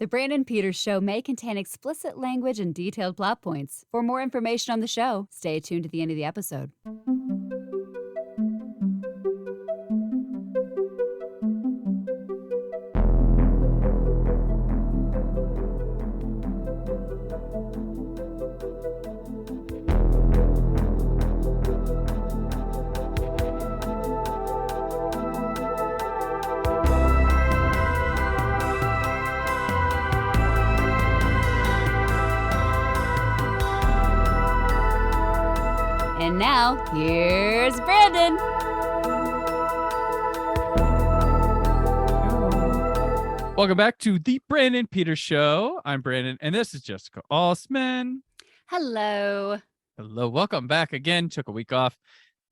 The Brandon Peters Show may contain explicit language and detailed plot points. For more information on the show, stay tuned to the end of the episode. And now, here's Brandon. Welcome back to the Brandon Peters Show. I'm Brandon, and this is Jessica Alsman. Hello. Hello. Welcome back again. Took a week off,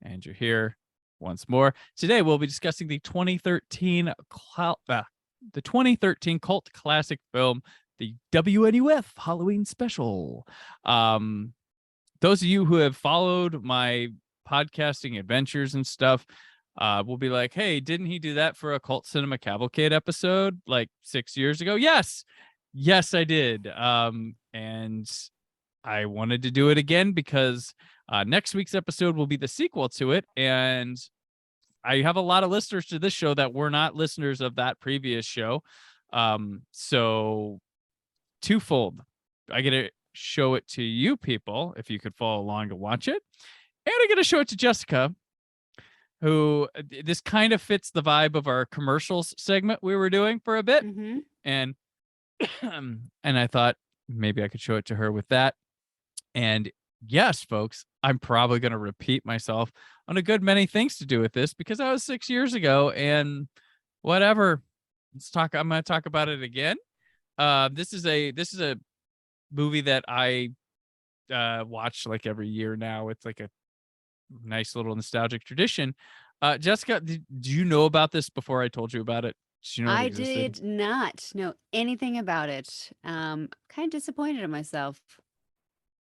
and you're here once more. Today, we'll be discussing the 2013 cult classic film, the WNUF Halloween Special. Those of you who have followed my podcasting adventures and stuff will be like, hey, didn't he do that for a Cult Cinema Cavalcade episode like 6 years ago? Yes, I did. And I wanted to do it again because next week's episode will be the sequel to it. And I have a lot of listeners to this show that were not listeners of that previous show. So twofold. I get to show it to you people if you could follow along to watch it, and I get to show it to Jessica, who this kind of fits the vibe of our commercials segment we were doing for a bit. And I thought maybe I could show it to her with that. And yes, folks, I'm probably going to repeat myself on a good many things to do with this because that was 6 years ago, and whatever. I'm going to talk about it again. This is a movie that I watch like every year now. It's like a nice little nostalgic tradition. Jessica, did you know about this before I told you about it? Did you know it existed? I did not know anything about it. Kind of disappointed in myself.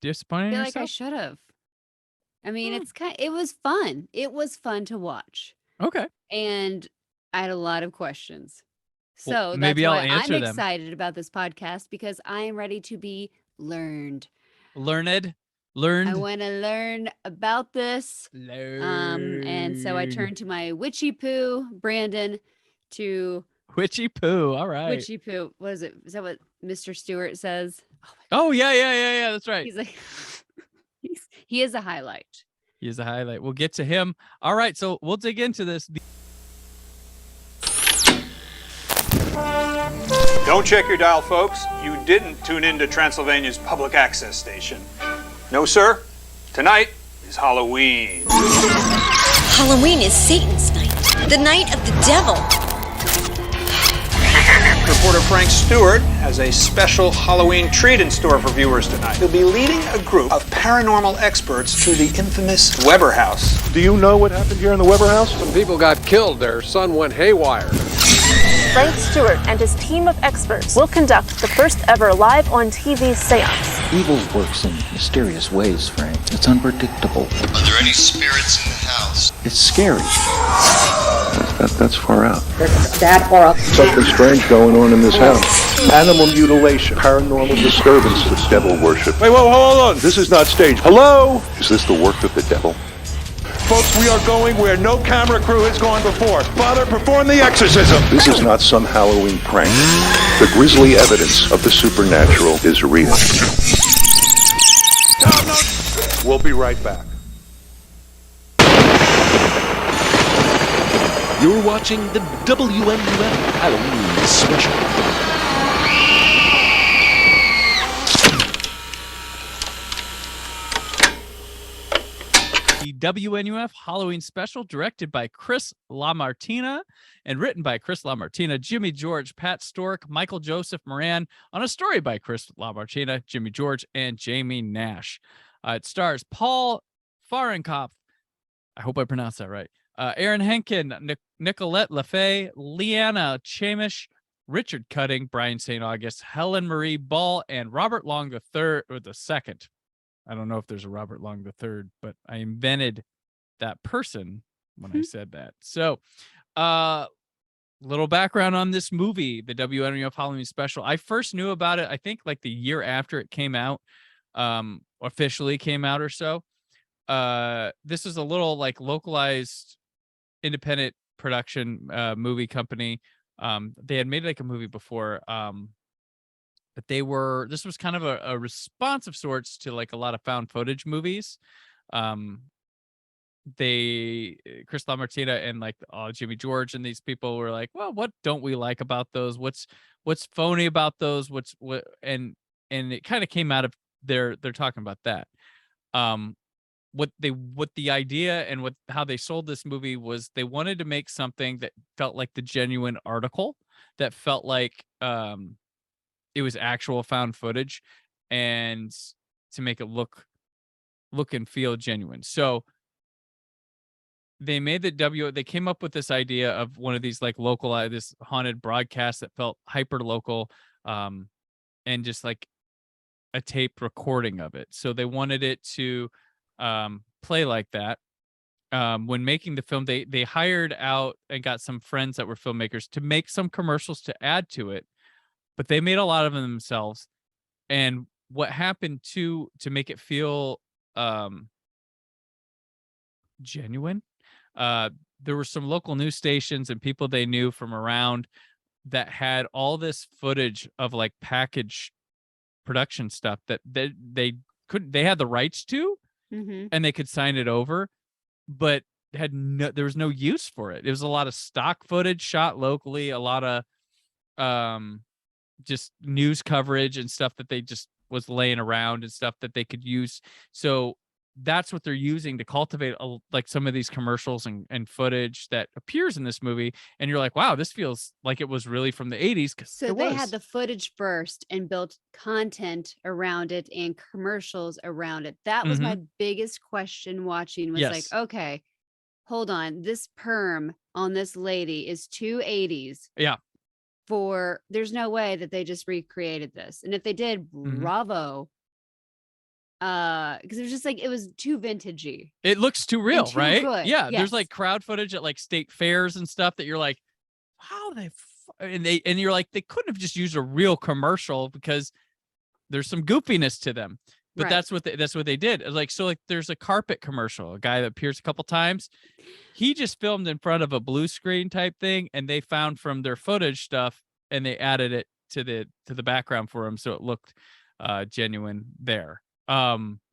Disappointed in I feel yourself? like I should have. I mean, it was fun. It was fun to watch. Okay. And I had a lot of questions. So Well, maybe that's I'll why answer I'm them. excited about this podcast because I am ready to be learned. Learned. I want to learn about this. Learn. And so I turned to my witchy poo, Brandon, to Witchy poo. All right. witchy poo. What is it? Is that what Mr. Stewart says? Oh yeah. That's right. He's like, he is a highlight. He is a highlight. We'll get to him. All right. So we'll dig into this. Don't check your dial, folks. You didn't tune into Transylvania's public access station. No, sir. Tonight is Halloween. Halloween is Satan's night, the night of the devil. Reporter Frank Stewart has a special Halloween treat in store for viewers tonight. He'll be leading a group of paranormal experts to the infamous Weber House. Do you know what happened here in the Weber House? Some people got killed. Their son went haywire. Frank Stewart and his team of experts will conduct the first ever live on TV seance. Evil works in mysterious ways, Frank. It's unpredictable. Are there any spirits in the house? It's scary. That's far out. That or else. Something strange going on in this house. Animal mutilation, paranormal disturbances, devil worship. Wait, whoa, hold on. This is not staged. Hello? Is this the work of the devil? Folks, we are going where no camera crew has gone before. Father, perform the exorcism. This is not some Halloween prank. The grisly evidence of the supernatural is real. No. We'll be right back. You're watching the WNUF Halloween Special. The WNUF Halloween Special, directed by Chris LaMartina and written by Chris LaMartina, Jimmy George, Pat Stork, Michael Joseph Moran, on a story by Chris LaMartina, Jimmy George, and Jamie Nash. It stars Paul Fahrenkopf, I hope I pronounced that right, Aaron Henkin, Nicolette Lafay, Leanna Chamish, Richard Cutting, Brian St. August, Helen Marie Ball, and Robert Long the second. I don't know if there's a Robert Long III, but I invented that person when I said that. So little background on this movie, the WNUF Halloween Special. I first knew about it, I think, like the year after it came out, officially came out or so. This is a little like localized independent production movie company. They had made like a movie before, but this was kind of a response of sorts to like a lot of found footage movies. Chris LaMartina and like Jimmy George and these people were like, well, what don't we like about those? What's phony about those? And it kind of came out of they're talking about that. What the idea and how they sold this movie was they wanted to make something that felt like the genuine article, that felt like it was actual found footage, and to make it look and feel genuine. So they made they came up with this idea of one of these like this haunted broadcast that felt hyper local, and just like a tape recording of it. So they wanted it to play like that. When making the film, they hired out and got some friends that were filmmakers to make some commercials to add to it, but they made a lot of them themselves. And what happened to make it feel genuine, there were some local news stations and people they knew from around that had all this footage of like package production stuff that they had the rights to, and they could sign it over, but there was no use for it. It was a lot of stock footage shot locally, a lot of just news coverage and stuff that they just was laying around and stuff that they could use. So that's what they're using to cultivate like some of these commercials and footage that appears in this movie. And you're like, wow, this feels like it was really from the 80s. So they had the footage first and built content around it and commercials around it. That was my biggest question watching was like, okay, hold on. This perm on this lady is 280s. Yeah. There's no way that they just recreated this. And if they did, bravo. Because it was just like, it was too vintagey. It looks too real, too right? good. Yeah. Yes. There's like crowd footage at like state fairs and stuff that you're like, how and you're like, they couldn't have just used a real commercial because there's some goofiness to them. But Right. that's what they did. Like, so like there's a carpet commercial, a guy that appears a couple times. He just filmed in front of a blue screen type thing, and they found from their footage stuff and they added it to the background for him, so it looked genuine there.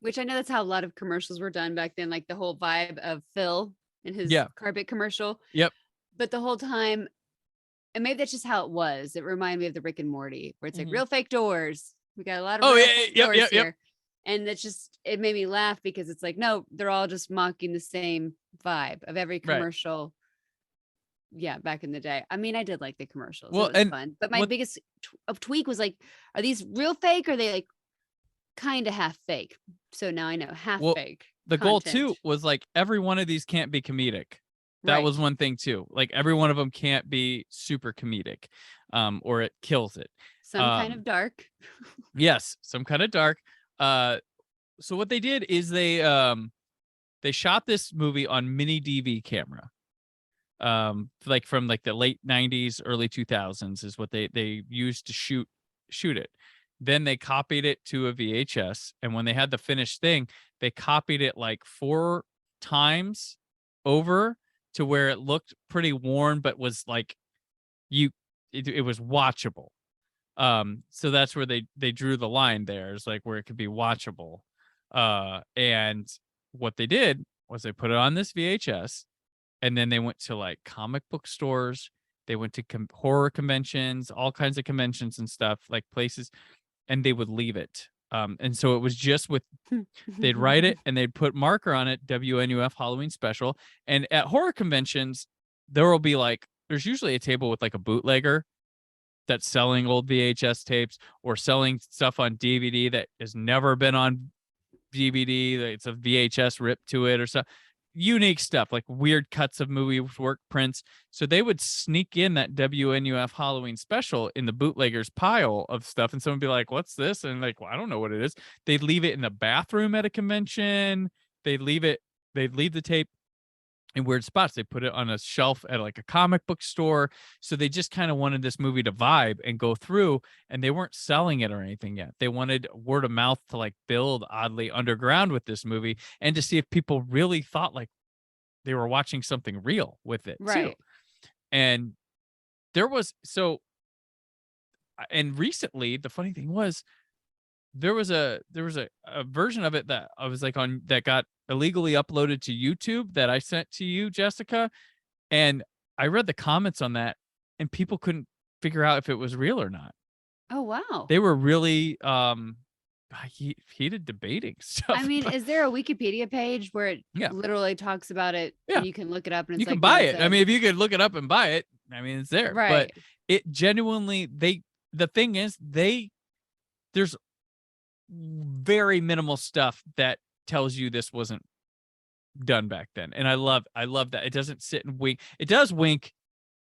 Which I know that's how a lot of commercials were done back then, like the whole vibe of Phil and his carpet commercial. Yep. But the whole time, and maybe that's just how it was. It reminded me of the Rick and Morty, where it's like real fake doors. We got a lot of real fake doors here. And that's just, it made me laugh because it's like, no, they're all just mocking the same vibe of every commercial. Right. Yeah, back in the day. I mean, I did like the commercials. Well, it was fun. But my biggest tweak was like, are these real fake or are they like kind of half fake? So now I know half fake. The goal too was like every one of these can't be comedic. That was one thing too. Like every one of them can't be super comedic, or it kills it. Some kind of dark. Yes, some kind of dark. So what they did is they shot this movie on mini DV camera. Like from like the late 90s, early 2000s is what they used to shoot it. Then they copied it to a VHS, and when they had the finished thing, they copied it like 4 times over to where it looked pretty worn, but was like it was watchable. So that's where they drew the line there, is like where it could be watchable. And what they did was they put it on this VHS, and then they went to like comic book stores. They went to horror conventions, all kinds of conventions and stuff, like places, and they would leave it. And so it was just they'd write it and they'd put marker on it, WNUF Halloween Special. And at horror conventions, there will be like, there's usually a table with like a bootlegger that's selling old VHS tapes or selling stuff on DVD that has never been on DVD. It's a VHS rip to it or something. Unique stuff, like weird cuts of movie work prints. So they would sneak in that WNUF Halloween Special in the bootleggers pile of stuff, and someone would be like, what's this? And like, well, I don't know what it is. They'd leave it in the bathroom at a convention. They'd leave the tape in weird spots. They put it on a shelf at like a comic book store. So they just kind of wanted this movie to vibe and go through, and they weren't selling it or anything yet. They wanted word of mouth to like build oddly underground with this movie, and to see if people really thought like they were watching something real with it too. Right. And there was and recently the funny thing was there was a version of it that I was like on that got illegally uploaded to YouTube that I sent to you, Jessica, and I read the comments on that, and people couldn't figure out if it was real or not. Oh wow. They were really heated debating stuff. I mean, is there a Wikipedia page where it Yeah. literally talks about it and you can look it up and it's you can like, buy no, it? I mean, if you could look it up and buy it, I mean, it's there. Right. But it genuinely, the thing is, there's very minimal stuff that tells you this wasn't done back then. And I love that. It doesn't sit and wink. It does wink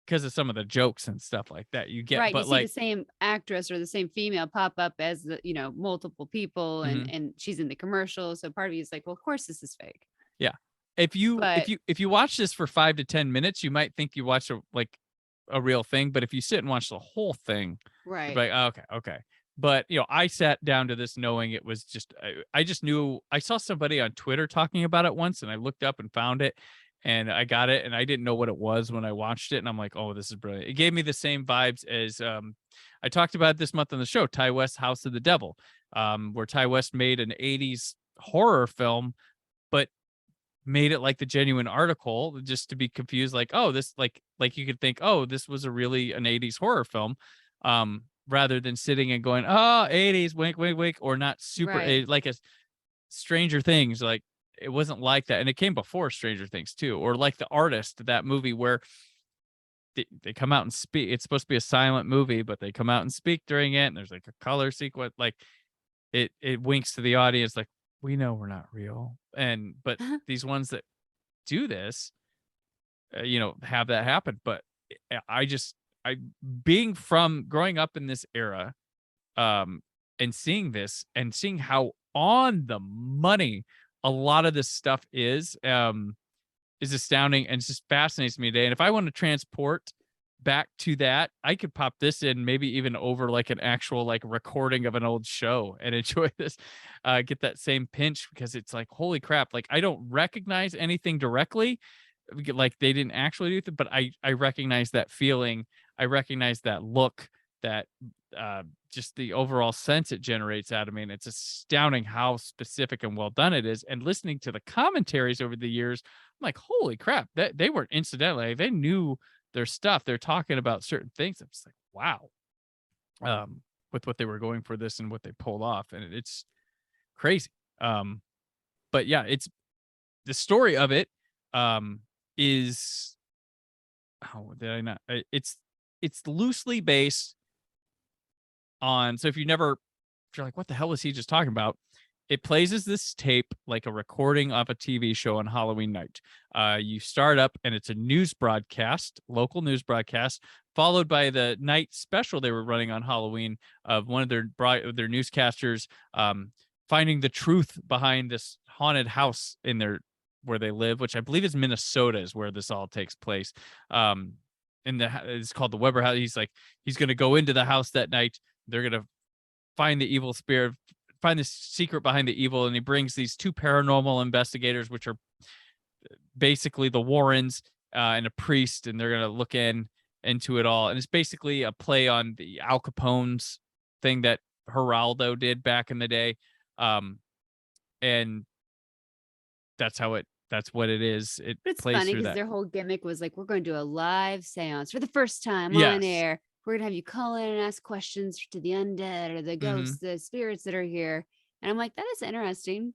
because of some of the jokes and stuff like that you get. right. But You see like the same actress or the same female pop up as the, multiple people Mm-hmm. and she's in the commercial. So part of you is like, well, of course this is fake. yeah. If you But- if you watch this for 5 to 10 minutes, you might think you watch a real thing. But if you sit and watch the whole thing, Right. you're like, oh, okay. But I sat down to this knowing it was just I just knew. I saw somebody on Twitter talking about it once, and I looked up and found it, and I got it, and I didn't know what it was when I watched it, and I'm like, oh, this is brilliant. It gave me the same vibes as I talked about this month on the show, Ty West's House of the Devil, where Ty West made an 80s horror film, but made it like the genuine article just to be confused, like, oh, this like you could think, oh, this was an 80s horror film, rather than sitting and going, oh, 80s, wink, wink, wink, or not super Right. like a Stranger Things. Like it wasn't like that. And it came before Stranger Things too, or like The Artist, that movie where they come out and speak. It's supposed to be a silent movie, but they come out and speak during it. And there's like a color sequence. Like it winks to the audience, like, we know we're not real. But these ones that do this, have that happen. But being from growing up in this era, and seeing this and seeing how on the money a lot of this stuff is astounding, and it just fascinates me today. And if I want to transport back to that, I could pop this in, maybe even over like an actual like recording of an old show, and enjoy this, get that same pinch, because it's like, holy crap, like I don't recognize anything directly, like they didn't actually do it, but I recognize that feeling. I recognize that look, that just the overall sense it generates out of me. And it's astounding how specific and well done it is. And listening to the commentaries over the years, I'm like, holy crap, that they weren't incidentally, they knew their stuff. They're talking about certain things. I'm just like, wow, with what they were going for this and what they pulled off. And it's crazy. But yeah, it's the story of it, is, oh, did I not? It's loosely based on, so if you're like, what the hell was he just talking about? It plays as this tape, like a recording of a TV show on Halloween night. You start up and it's a news broadcast, local news broadcast, followed by the night special they were running on Halloween of one of their newscasters finding the truth behind this haunted house where they live, which I believe is Minnesota, is where this all takes place. It's called the Weber house. He's going to go into the house that night. They're going to find the evil spirit, find the secret behind the evil. And he brings these two paranormal investigators, which are basically the Warrens, and a priest, and they're going to look into it all. And it's basically a play on the Al Capone's thing that Geraldo did back in the day. And that's what it is. But it's plays funny through because that. their whole gimmick was like, we're going to do a live seance for the first time Yes. on air. We're going to have you call in and ask questions to the undead or the ghosts, the spirits that are here. And I'm like, that is interesting.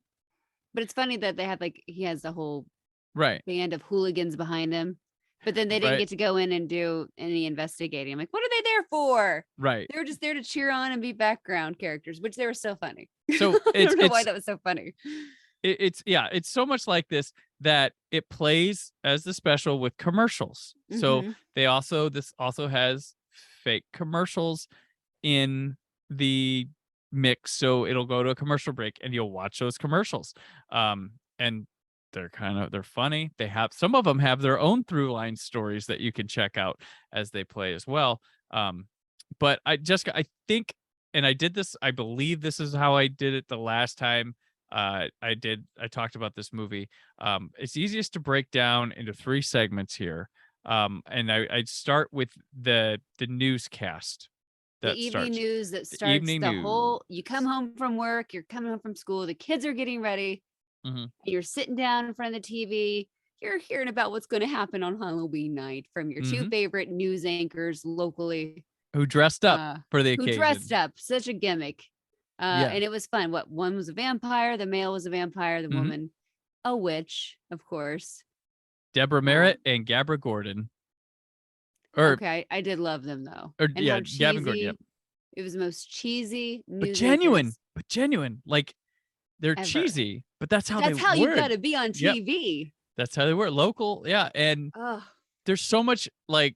But it's funny that they have he has the whole right band of hooligans behind him. But then they didn't Right. get to go in and do any investigating. I'm like, what are they there for? Right. They were just there to cheer on and be background characters, which they were so funny. So I don't know why that was so funny. It's so much like this that it plays as the special with commercials. So Mhm. this also has fake commercials in the mix. So it'll go to a commercial break and you'll watch those commercials. And they're funny. They have, some of them have their own through line stories that you can check out as they play as well. But Jessica, I think, and I did this, I believe this is how I did it the last time I talked about this movie. It's easiest to break down into 3 segments here. And I'd start with the newscast. The evening news that starts whole, you come home from work, you're coming home from school, the kids are getting ready, you're sitting down in front of the TV, you're hearing about what's going to happen on Halloween night from your 2 favorite news anchors locally. Who dressed up for the occasion. Who dressed up, such a gimmick. And it was fun. One was a vampire, the male was a vampire, the woman, a witch, of course. Deborah Merritt and Gabra Gordon. Okay, I did love them though. Gavin Gordon. Yep. It was the most cheesy, but genuine. Like they're cheesy, but that's how you got to be on TV. Yep. That's how they were, local. Yeah, and there's so much, like,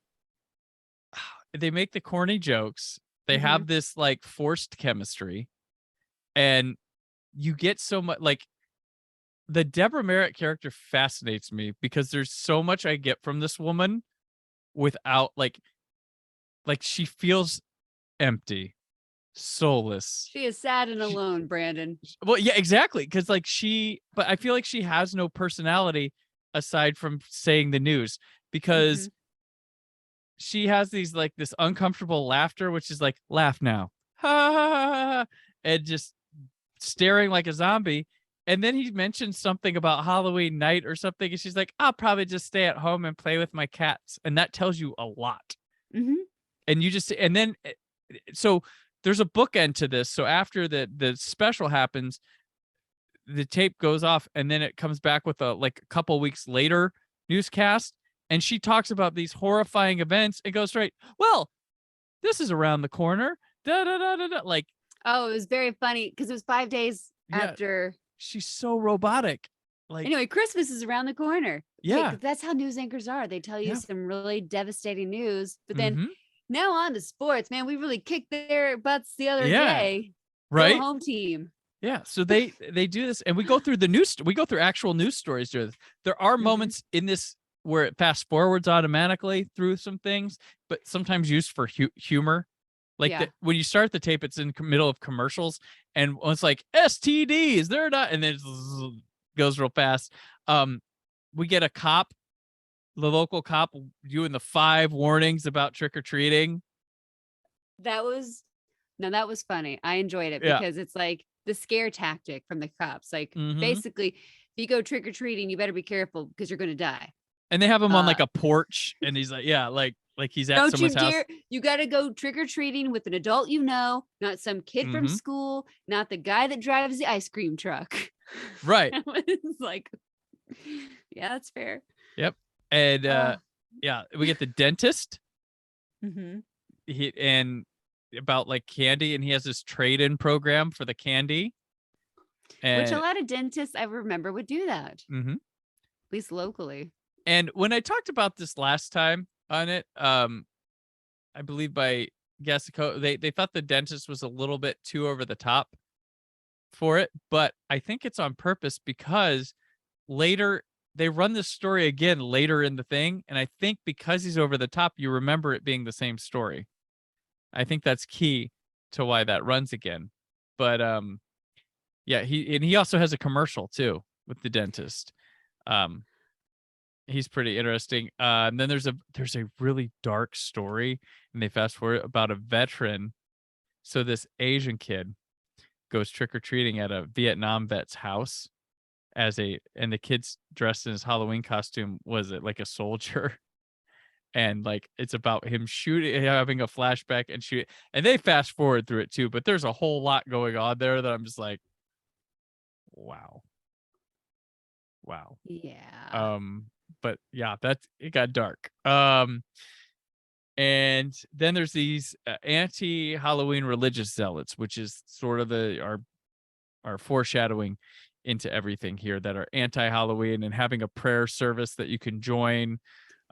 they make the corny jokes. They have this like forced chemistry, and you get so much, like, the Deborah Merritt character fascinates me because there's so much I get from this woman without like she feels empty, soulless. She is sad and alone, Brandon. Well, yeah, exactly. Because like but I feel like she has no personality aside from saying the news, because she has these like this uncomfortable laughter, which is like, laugh now, ha, ha, ha, ha, and just staring like a zombie. And then he mentioned something about Halloween night or something, and she's like, I'll probably just stay at home and play with my cats. And that tells you a lot. And you just, and then, so there's a bookend to this. So after the special happens, the tape goes off, and then it comes back with a couple weeks later newscast. And she talks about these horrifying events. It goes straight, well, this is around the corner. Da, da, da, da, da. Like, oh, it was very funny because it was 5 days after. She's so robotic. Like, anyway, Christmas is around the corner. Yeah. That's how news anchors are. They tell you some really devastating news, but then now on to sports, man. We really kicked their butts the other day. Right. Go home team. Yeah. So they do this, and we go through we go through actual news stories during this. There are moments in this where it fast forwards automatically through some things, but sometimes used for humor. Like when you start the tape, it's in the middle of commercials, and it's like STDs, they're not, and then it goes real fast. We get a cop, the local cop, doing the 5 warnings about trick-or-treating. That was funny. I enjoyed it because it's like the scare tactic from the cops. Like basically, if you go trick-or-treating, you better be careful because you're going to die. And they have him on like a porch, and he's like, like he's at someone's house. You got to go trick-or-treating with an adult, not some kid from school, not the guy that drives the ice cream truck. Right. It's like, yeah, that's fair. Yep. And we get the dentist. And about like candy, and he has this trade-in program for the candy. Which a lot of dentists I remember would do that. At least locally. And when I talked about this last time on it, I believe by Jessica, they thought the dentist was a little bit too over the top for it, but I think it's on purpose because later they run this story again later in the thing, and I think because he's over the top, you remember it being the same story. I think that's key to why that runs again. But he also has a commercial too with the dentist. He's pretty interesting. And then there's a really dark story, and they fast forward about a veteran. So this Asian kid goes trick-or-treating at a Vietnam vet's house and the kid's dressed in his Halloween costume, was it like a soldier? And like it's about him having a flashback and shoot, and they fast forward through it too, but there's a whole lot going on there that I'm just like, wow. Yeah. But yeah, it got dark. And then there's these anti-Halloween religious zealots, which is sort of our foreshadowing into everything here, that are anti-Halloween and having a prayer service that you can join.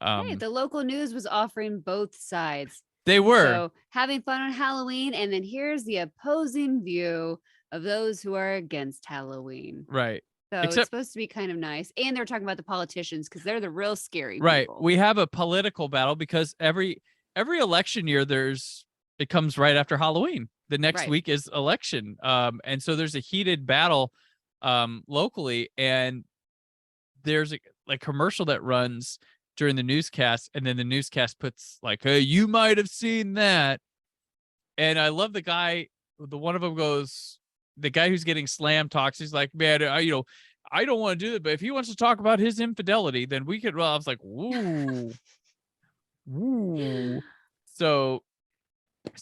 Hey, the local news was offering both sides. They were. So having fun on Halloween, and then here's the opposing view of those who are against Halloween. Right. So it's supposed to be kind of nice. And they're talking about the politicians because they're the real scary people. We have a political battle because every election year it comes right after Halloween. The next week is election. And so there's a heated battle locally, and there's a commercial that runs during the newscast, and then the newscast puts like, hey, you might have seen that. And I love the guy, one of them goes, the guy who's getting slammed talks, he's like, man, I don't want to do it, but if he wants to talk about his infidelity, then we could. Well, I was like, woo. Woo. So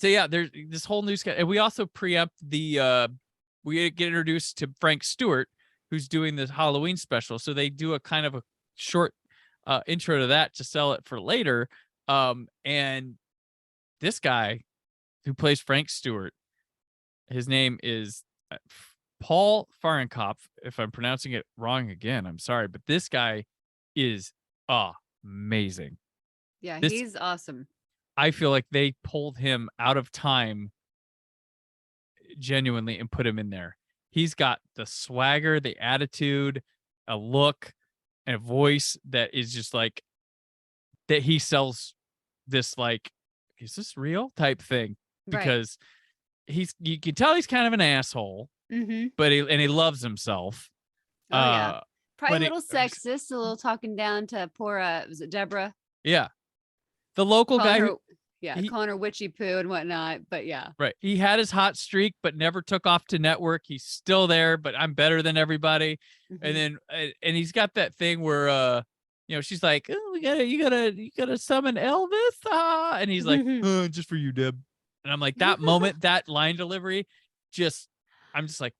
yeah, there's this whole newscast, and we also preempt we get introduced to Frank Stewart, who's doing this Halloween special. So they do a kind of a short intro to that to sell it for later. And this guy who plays Frank Stewart, his name is Paul Fahrenkopf. If I'm pronouncing it wrong again, I'm sorry, but this guy is amazing. Yeah, he's awesome. I feel like they pulled him out of time genuinely and put him in there. He's got the swagger, the attitude, a look, and a voice that is just like that he sells this like, is this real type thing? Because you can tell he's kind of an asshole, but he loves himself. Probably a little sexist, a little talking down to poor was it Deborah? Yeah. The local guy calling her witchy poo and whatnot, but he had his hot streak but never took off to network. He's still there, but I'm better than everybody. And then and he's got that thing where she's like, oh, you gotta summon Elvis, and he's like, just for you, Deb. And I'm like, that moment, that line delivery, I'm just like,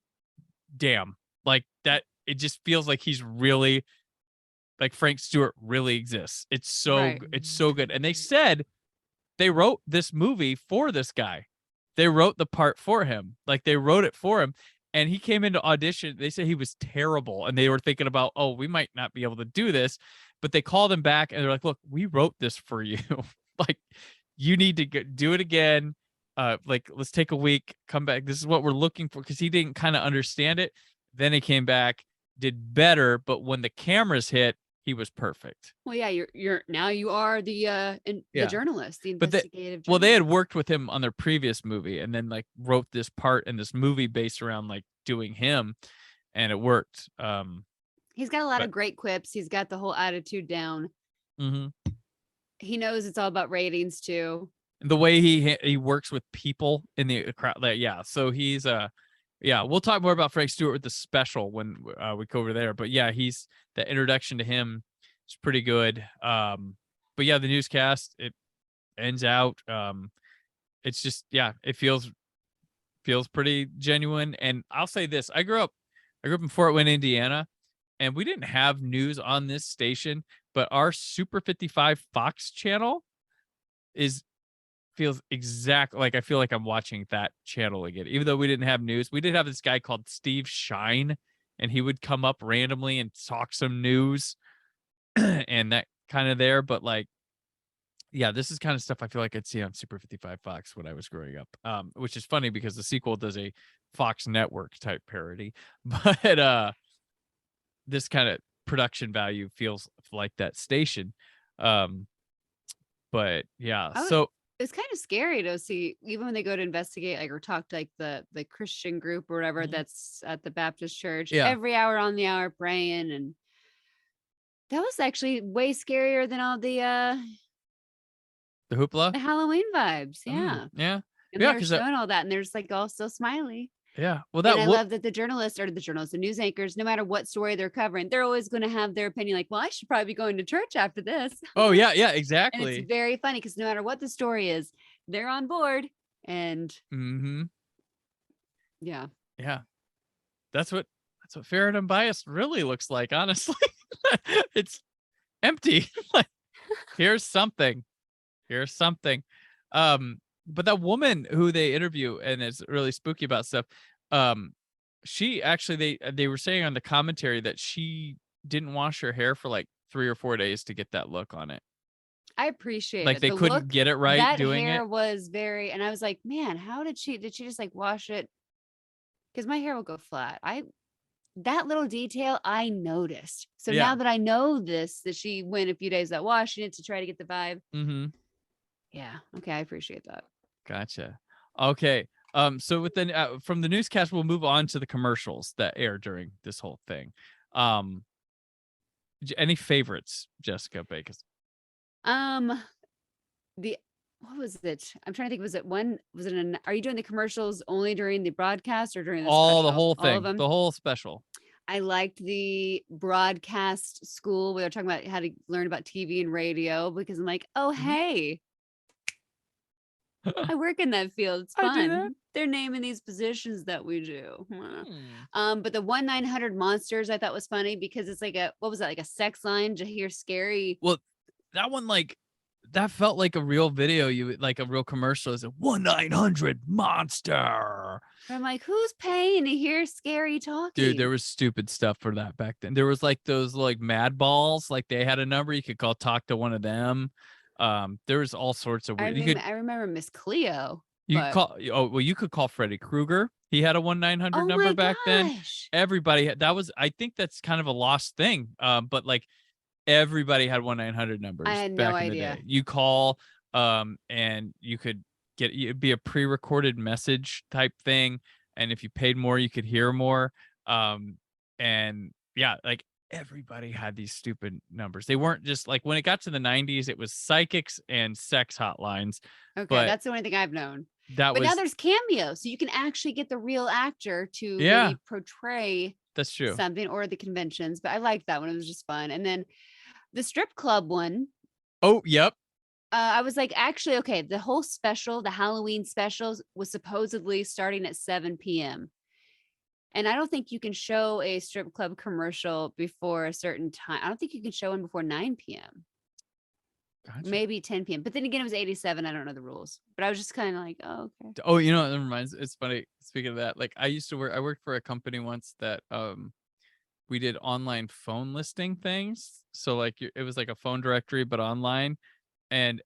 damn, like that. It just feels like he's really, like Frank Stewart really exists. It's so good. And they said they wrote this movie for this guy. They wrote the part for him. Like they wrote it for him. And he came into audition. They said he was terrible. And they were thinking about, oh, we might not be able to do this. But they called him back and they're like, look, we wrote this for you. Like, you need to do it again. Like, let's take a week, come back. This is what we're looking for. Because he didn't kind of understand it. Then he came back, did better. But when the cameras hit, he was perfect. Well, yeah, you are the journalist, the investigative journalist. Well, they had worked with him on their previous movie and then like wrote this part in this movie based around like doing him, and it worked. He's got a lot of great quips. He's got the whole attitude down. He knows it's all about ratings too. The way he works with people in the crowd. So he's we'll talk more about Frank Stewart with the special when we go over there. But yeah, the introduction to him is pretty good. But yeah, the newscast, it ends out. It's just, it feels pretty genuine. And I'll say this, I grew up in Fort Wayne, Indiana, and we didn't have news on this station, but our Super 55 Fox channel feels exactly like I feel like I'm watching that channel again. Even though we didn't have news, we did have this guy called Steve Shine, and he would come up randomly and talk some news and that kind of there. But like, yeah, this is kind of stuff I feel like I'd see on Super 55 Fox when I was growing up, which is funny because the sequel does a Fox Network type parody, but this kind of production value feels like that station. But yeah, so it's kind of scary to see, even when they go to investigate, like, or talk to like the Christian group or whatever that's at the Baptist church every hour on the hour praying, and that was actually way scarier than all the hoopla, the Halloween vibes. And they're showing all that, and they're just like all so smiley. Well, I love that the news anchors, no matter what story they're covering, they're always going to have their opinion. Like, well, I should probably be going to church after this. Oh yeah, exactly. And it's very funny because no matter what the story is, they're on board. And that's what fair and unbiased really looks like. Honestly, it's empty. Like, here's something. But that woman who they interview and is really spooky about stuff, she actually, they were saying on the commentary that she didn't wash her hair for like 3 or 4 days to get that look on it. I appreciate like it. they couldn't get it right doing it. That hair was very, and I was like, man, how did she just like wash it? Because my hair will go flat. that little detail I noticed. So Yeah. now that I know this, that she went a few days without washing it to try to get the vibe. Mm-hmm. Yeah. Okay. I appreciate that. Gotcha. Okay. So from the newscast, we'll move on to the commercials that air during this whole thing. Any favorites, Jessica Bacon? What was it? I'm trying to think. Was it are you doing the commercials only during the broadcast or during the All special? the whole All thing, of them? the whole special. I liked the broadcast school where they're talking about how to learn about TV and radio, because I'm like, oh, hey, I work in that field. It's I do that. fun. They're naming these positions that we do. But the 1-900 monsters I thought was funny because it's like what was that? Like a sex line to hear scary. Well, that one, that felt like a real video, like a real commercial. It's a 1-900 monster. And I'm like, who's paying to hear scary talking? Dude, there was stupid stuff for that back then. There was like those like mad balls, like they had a number you could talk to one of them. There was all sorts of weird. I remember Miss Cleo. You could call Freddy Krueger. He had a 1-900 number back then. Everybody I think that's kind of a lost thing. But like everybody had 1-900 numbers. I had back no in idea. The day. You call, and you could it'd be a pre-recorded message type thing, and if you paid more, you could hear more. And yeah, like everybody had these stupid numbers. They weren't just like when it got to the 90s, it was psychics and sex hotlines. Okay, that's the only thing I've known. Now there's Cameo, so you can actually get the real actor to really portray that's true something, or the conventions. But I liked that one; it was just fun. And then the strip club one. Oh, yep. I was like, actually, okay. The whole special, the Halloween specials, was supposedly starting at 7 p.m. And I don't think you can show a strip club commercial before a certain time. I don't think you can show one before 9 p.m. Gotcha. Maybe 10 p.m. But then again, it was 87. I don't know the rules. But I was just kind of like, oh, okay. Oh, you know what? That reminds. It's funny. Speaking of that, like I worked for a company once that we did online phone listing things. So like it was like a phone directory, but online. And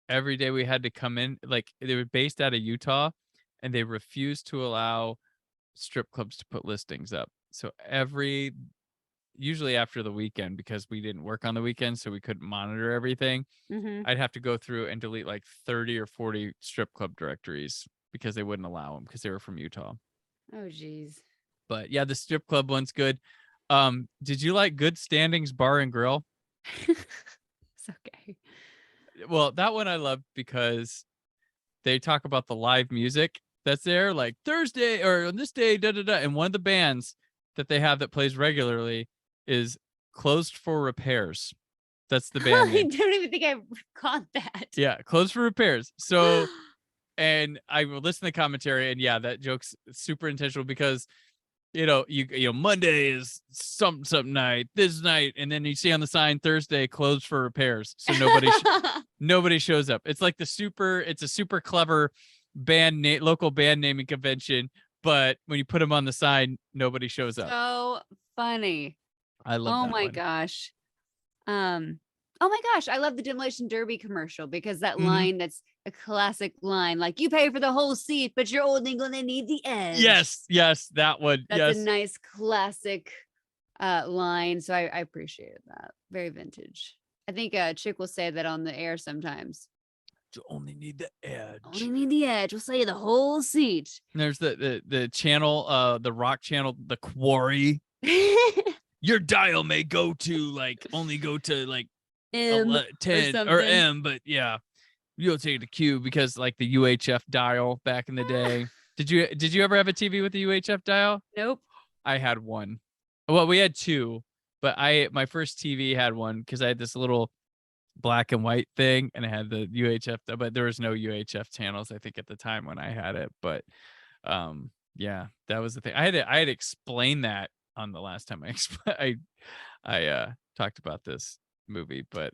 every day we had to come in, like they were based out of Utah, and they refused to allow strip clubs to put listings up. So usually after the weekend, because we didn't work on the weekend, so we couldn't monitor everything. I'd have to go through and delete like 30 or 40 strip club directories because they wouldn't allow them because they were from Utah. Oh, geez. But yeah, the strip club one's good. Did you like Good Standings Bar and Grill? It's okay. Well, that one I love because they talk about the live music that's there, like Thursday or on this day, da da da. And one of the bands that they have that plays regularly is Closed for Repairs. That's the band name. I don't even think I caught that. Yeah, Closed for Repairs. So, and I will listen to the commentary, and yeah, that joke's super intentional because you know Monday is something night, this night, and then you see on the sign Thursday closed for repairs, so nobody shows up. It's like it's a super clever local band naming convention, but when you put them on the sign, nobody shows up. So funny. I love. Oh my gosh. Oh my gosh, I love the Demolition Derby commercial because that line, that's a classic line. Like, you pay for the whole seat, but you're only going to need the edge. Yes, that one. That's a nice classic line. So I appreciated that. Very vintage. I think a chick will say that on the air sometimes. You only need the edge. Only need the edge. We'll say the whole seat. And there's the channel, the rock channel, The Quarry. Your dial may only go to like M 10 or M, but yeah, you'll take the Q because like the UHF dial back in the day. Did you ever have a TV with the UHF dial? Nope. I had one. Well, we had two, but my first TV had one because I had this little black and white thing and it had the UHF, but there was no UHF channels, I think, at the time when I had it. But yeah, that was the thing. I had to explain that on the last time I talked about this movie, but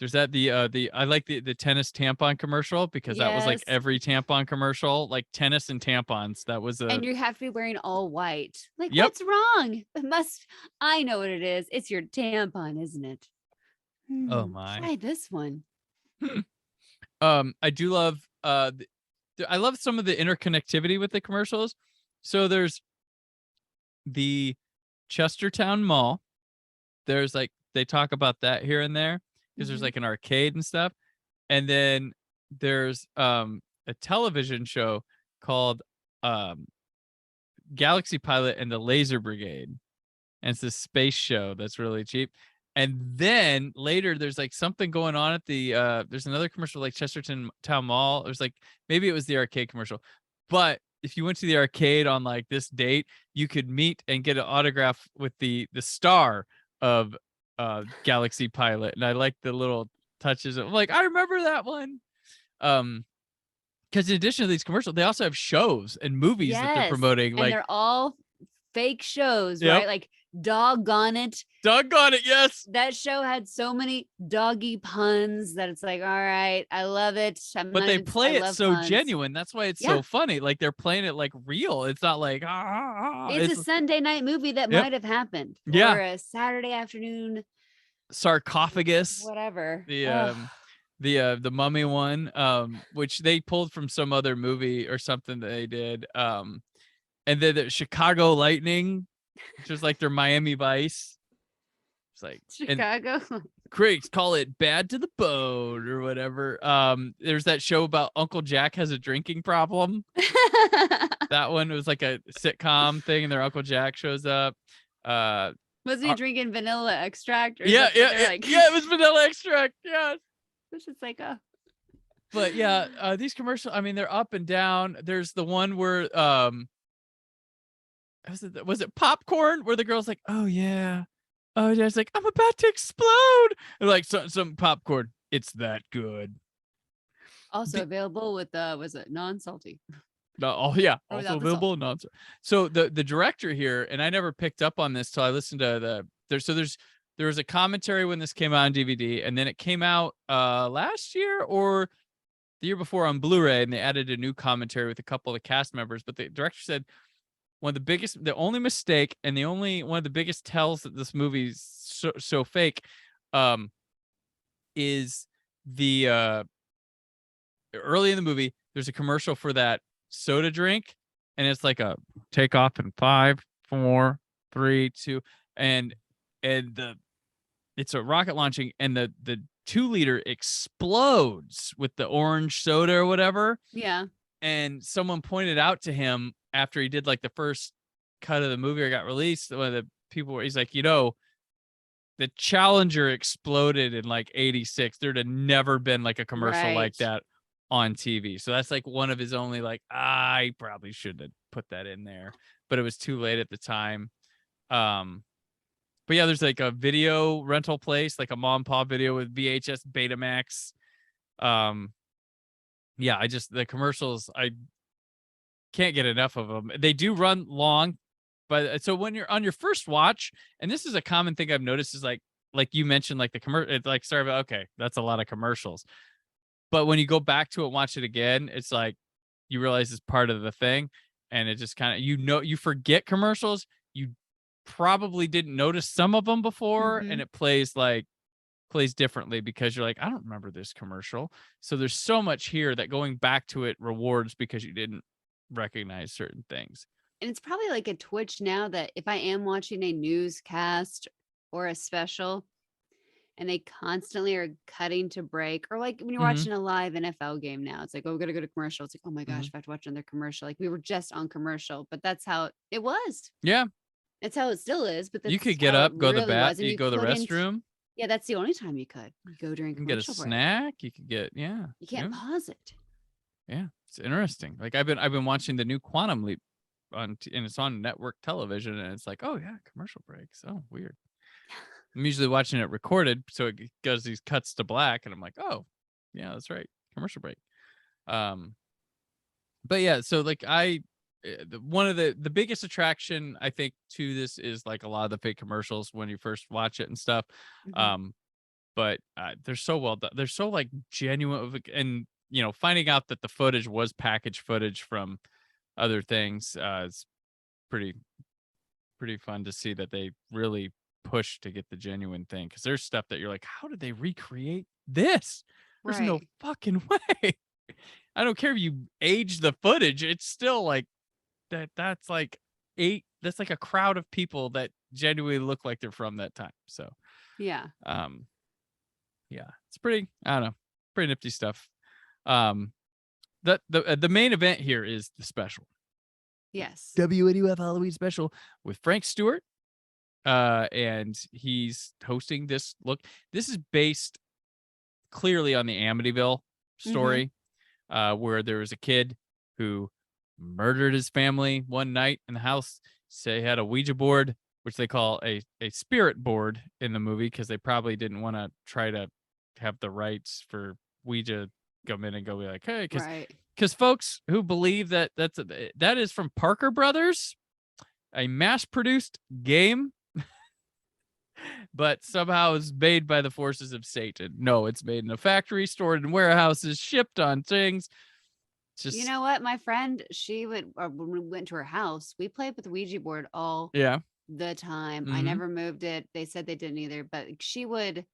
there's that I like the tennis tampon commercial because that was like every tampon commercial, like tennis and tampons. That was and you have to be wearing all white. Like, what's wrong? I know what it is. It's your tampon, isn't it? Oh my! Try this one. I do love I love some of the interconnectivity with the commercials. So there's the Chestertown Mall. There's like, they talk about that here and there because there's like an arcade and stuff. And then there's a television show called Galaxy Pilot and the Laser Brigade. And it's this space show that's really cheap. And then later there's like something going on at the there's another commercial like Chestertown Mall. There's like, maybe it was the arcade commercial. But if you went to the arcade on like this date, you could meet and get an autograph with the star of Galaxy Pilot. And I like the little touches of like, I remember that one. Because in addition to these commercials, they also have shows and movies that they're promoting. And like they're all fake shows, right? Like Doggone It. Doggone It, yes. That show had so many doggy puns that it's like, all right, I love it. But they play it so genuine. That's why it's so funny. Like they're playing it like real. It's not like it's a Sunday night movie that might have happened. Or a Saturday afternoon sarcophagus. Whatever. The mummy one, which they pulled from some other movie or something that they did. And then the Chicago Lightning, which was like their Miami Vice. It's like Chicago. Critics call it Bad to the Bone or whatever. There's that show about Uncle Jack has a drinking problem. That one was like a sitcom thing, and their Uncle Jack shows up. Wasn't he drinking vanilla extract? Or yeah, like... it was vanilla extract. Yeah. It's just like But yeah, these commercials, I mean, they're up and down. There's the one where was it popcorn where the girl's like, oh yeah, it's like, I'm about to explode, and like some popcorn, it's that good. Also available with was it non-salty? No, also available non-salty. So the director here, and I never picked up on this till I listened to there was a commentary when this came out on DVD, and then it came out last year or the year before on Blu-ray, and they added a new commentary with a couple of the cast members. But the director said the only mistake and one of the biggest tells that this movie's so fake is the early in the movie, there's a commercial for that soda drink, and it's like a take off in 5, 4, 3, 2, and it's a rocket launching, and the 2-liter explodes with the orange soda or whatever. Yeah. And someone pointed out to him after he did like the first cut of the movie or got released, one of the people, he's like, the Challenger exploded in like 86. There'd have never been like a commercial like that on TV. So that's like one of his only like, I probably should have put that in there, but it was too late at the time. But yeah, there's like a video rental place, like a mom and pop video with VHS Betamax. Yeah, the commercials, I can't get enough of them. They do run long, but so when you're on your first watch, and this is a common thing I've noticed, is like you mentioned, like the commercial, it's like, sorry, but okay, that's a lot of commercials. But when you go back to it, watch it again, it's like you realize it's part of the thing, and it just kind of, you forget commercials. You probably didn't notice some of them before, and it plays differently because you're like, I don't remember this commercial. So there's so much here that going back to it rewards because you didn't recognize certain things. And it's probably like a twitch now that if I am watching a newscast or a special and they constantly are cutting to break, or like when you're watching a live NFL game now, it's like, oh, we gotta go to commercial. It's like, oh my gosh, I have to watch another commercial. Like we were just on commercial, but that's how it was. Yeah. That's how it still is. But you could get up, go to the bathroom, you go to the restroom. Yeah, that's the only time you could. You go during commercial break. You can get a break. snack. You could get, You can't pause it. Yeah, it's interesting. Like I've been watching the new Quantum Leap and it's on network television, and it's like, oh yeah, commercial breaks. Oh, weird. I'm usually watching it recorded, so it goes these cuts to black, and I'm like, oh, yeah, that's right, commercial break. But yeah, so like one of the biggest attraction I think to this is like a lot of the fake commercials when you first watch it and stuff. But they're so well done. They're so like genuine, and finding out that the footage was packaged footage from other things is pretty fun to see that they really push to get the genuine thing, because there's stuff that you're like, how did they recreate this? There's no fucking way. I don't care if you age the footage, it's still like that's like 8 that's like a crowd of people that genuinely look like they're from that time. So yeah. Yeah, it's pretty, I don't know, pretty nifty stuff. The main event here is the special. Yes. WNUF Halloween Special with Frank Stewart. And he's hosting this. Look, this is based clearly on the Amityville story, where there was a kid who murdered his family one night in the house. Say he had a Ouija board, which they call a spirit board in the movie, because they probably didn't want to try to have the rights for Ouija come in and go be like, hey, because folks who believe that that is from Parker Brothers, a mass-produced game, but somehow is made by the forces of Satan. No, it's made in a factory, stored in warehouses, shipped on things. Just, you know what, my friend, when we went to her house, we played with the Ouija board all the time. I never moved it. They said they didn't either, but she would,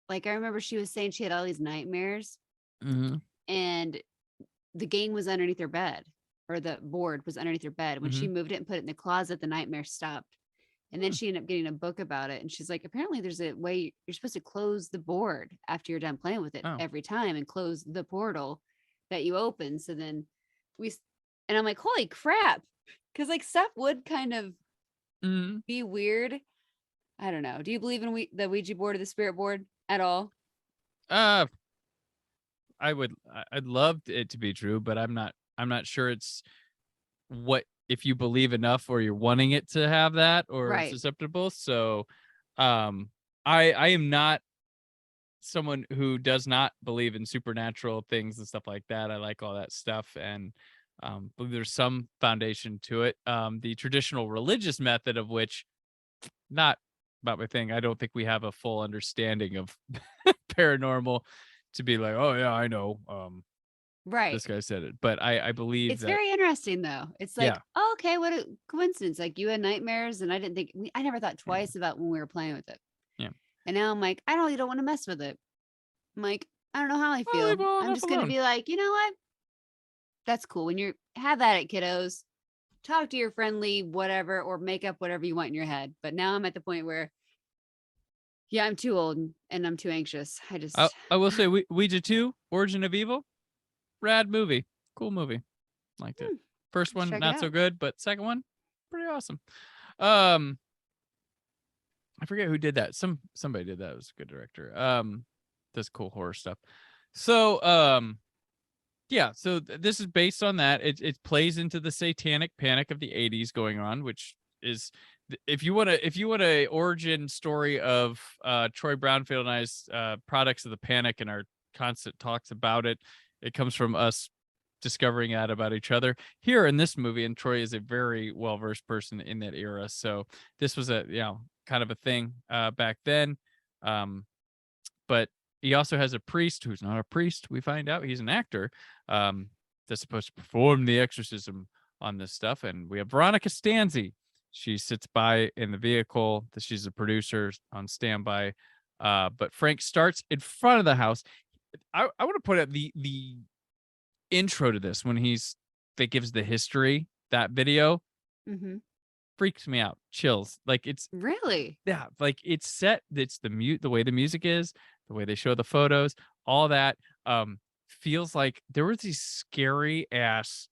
like, I remember she was saying she had all these nightmares, and the game was underneath her bed, or the board was underneath her bed. When she moved it and put it in the closet, the nightmare stopped. And then she ended up getting a book about it. And she's like, apparently there's a way you're supposed to close the board after you're done playing with it every time, and close the portal that you open. So then and I'm like, holy crap. Cause like stuff would kind of be weird. I don't know. Do you believe in the Ouija board or the spirit board at all? I'd love it to be true, but I'm not sure it's what, if you believe enough or you're wanting it to have that or susceptible. So I am not someone who does not believe in supernatural things and stuff like that. I like all that stuff, and believe there's some foundation to it. The traditional religious method of which, not about my thing. I don't think we have a full understanding of paranormal to be like, oh yeah, I know. This guy said it, but I believe it's very interesting though. It's like, oh, okay, what a coincidence. Like, you had nightmares, and I didn't think, I never thought twice about when we were playing with it. Yeah. And now I'm like, I really don't want to mess with it. I'm like, I don't know how I feel. I'm just going to be like, you know what? That's cool. When you're, have at it, kiddos. Talk to your friendly whatever, or make up whatever you want in your head. But now I'm at the point where, yeah, I'm too old and I'm too anxious. I will say Ouija 2, Origin of Evil, rad movie. Cool movie. Liked it. First one, not so good, but second one, pretty awesome. I forget who did that. Somebody did that. It was a good director. Does cool horror stuff. So yeah, so this is based on that. It plays into the satanic panic of the 80s going on, which is, if you want a origin story of Troy Brownfield and I's products of the panic and our constant talks about it, it comes from us discovering that about each other here in this movie. And Troy is a very well-versed person in that era, so this was a kind of a thing back then. But he also has a priest who's not a priest. We find out he's an actor that's supposed to perform the exorcism on this stuff. And we have Veronica Stanzi. She sits by in the vehicle. She's a producer on standby. But Frank starts in front of the house. I want to put out the intro to this when that gives the history, that video. Freaks me out. Chills. Like, it's really, like it's set. It's the way the music is, the way they show the photos, all that feels like there were these scary ass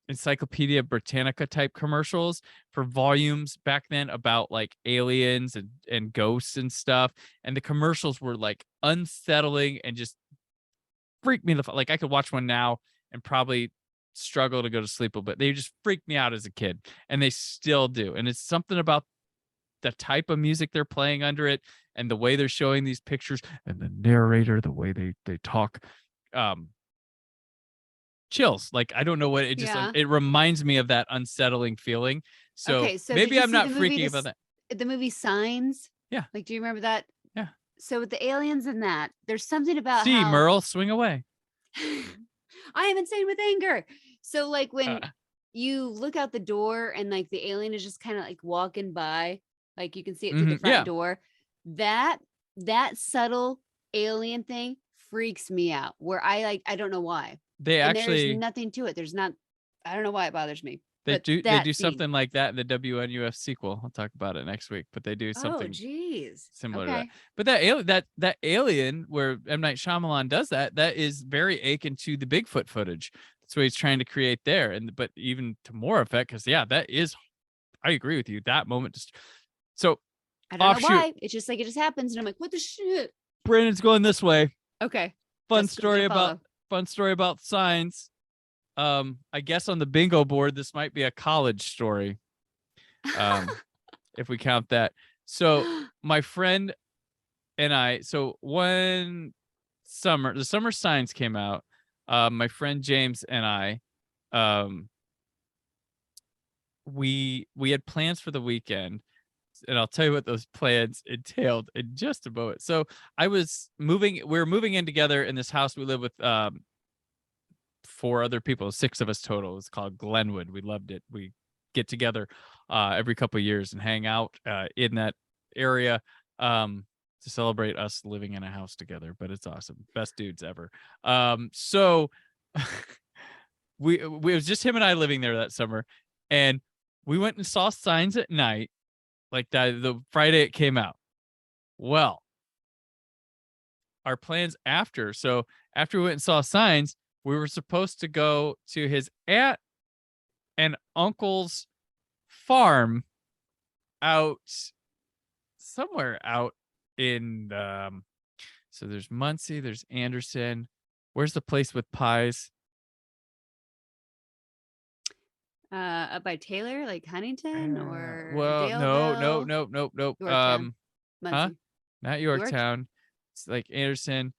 Encyclopedia Britannica type commercials for volumes back then about like aliens and ghosts and stuff, and the commercials were like unsettling and just freaked me like I could watch one now and probably struggle to go to sleep, but they just freaked me out as a kid, and they still do. And it's something about the type of music they're playing under it, and the way they're showing these pictures, and the narrator, the way they talk, chills. Like, I don't know what it just it reminds me of that unsettling feeling. So maybe I'm not freaking about that. The movie Signs. Yeah. Like, do you remember that? Yeah. So with the aliens in that, there's something about See, Merle, swing away. I am insane with anger. So like when you look out the door and like the alien is just kind of like walking by, like you can see it through the front door. That subtle alien thing freaks me out, where I don't know why. There's nothing to it. There's not, I don't know why it bothers me. They but do that scene. something like that in the WNUF sequel. I'll talk about it next week, but they do Oh, something geez. similar to that. But that alien where M. Night Shyamalan does that is very akin to the Bigfoot footage. That's what he's trying to create there. But even to more effect, because that is, I agree with you. That moment just so I don't know why. It's just like it just happens, and I'm like, what the shit? Brandon's going this way. Okay. Fun story about signs. I guess on the bingo board, this might be a college story. If we count that. So my friend and I, so one summer, the summer signs came out. My friend James and I, we had plans for the weekend, and I'll tell you what those plans entailed in just a moment. So we were moving in together in this house. We live with 4 other people, 6 of us total. It's called Glenwood. We loved it. We get together every couple of years and hang out in that area to celebrate us living in a house together. But it's awesome. Best dudes ever. So we was just him and I living there that summer, and we went and saw signs at night, like that the Friday it came out. Well, our plans after we went and saw signs, we were supposed to go to his aunt and uncle's farm out somewhere out in so there's Muncie, there's Anderson. Where's the place with pies? Up by Taylor, like Huntington or well, Daleville? no. Yorktown. Huh? Not Yorktown. It's like Anderson.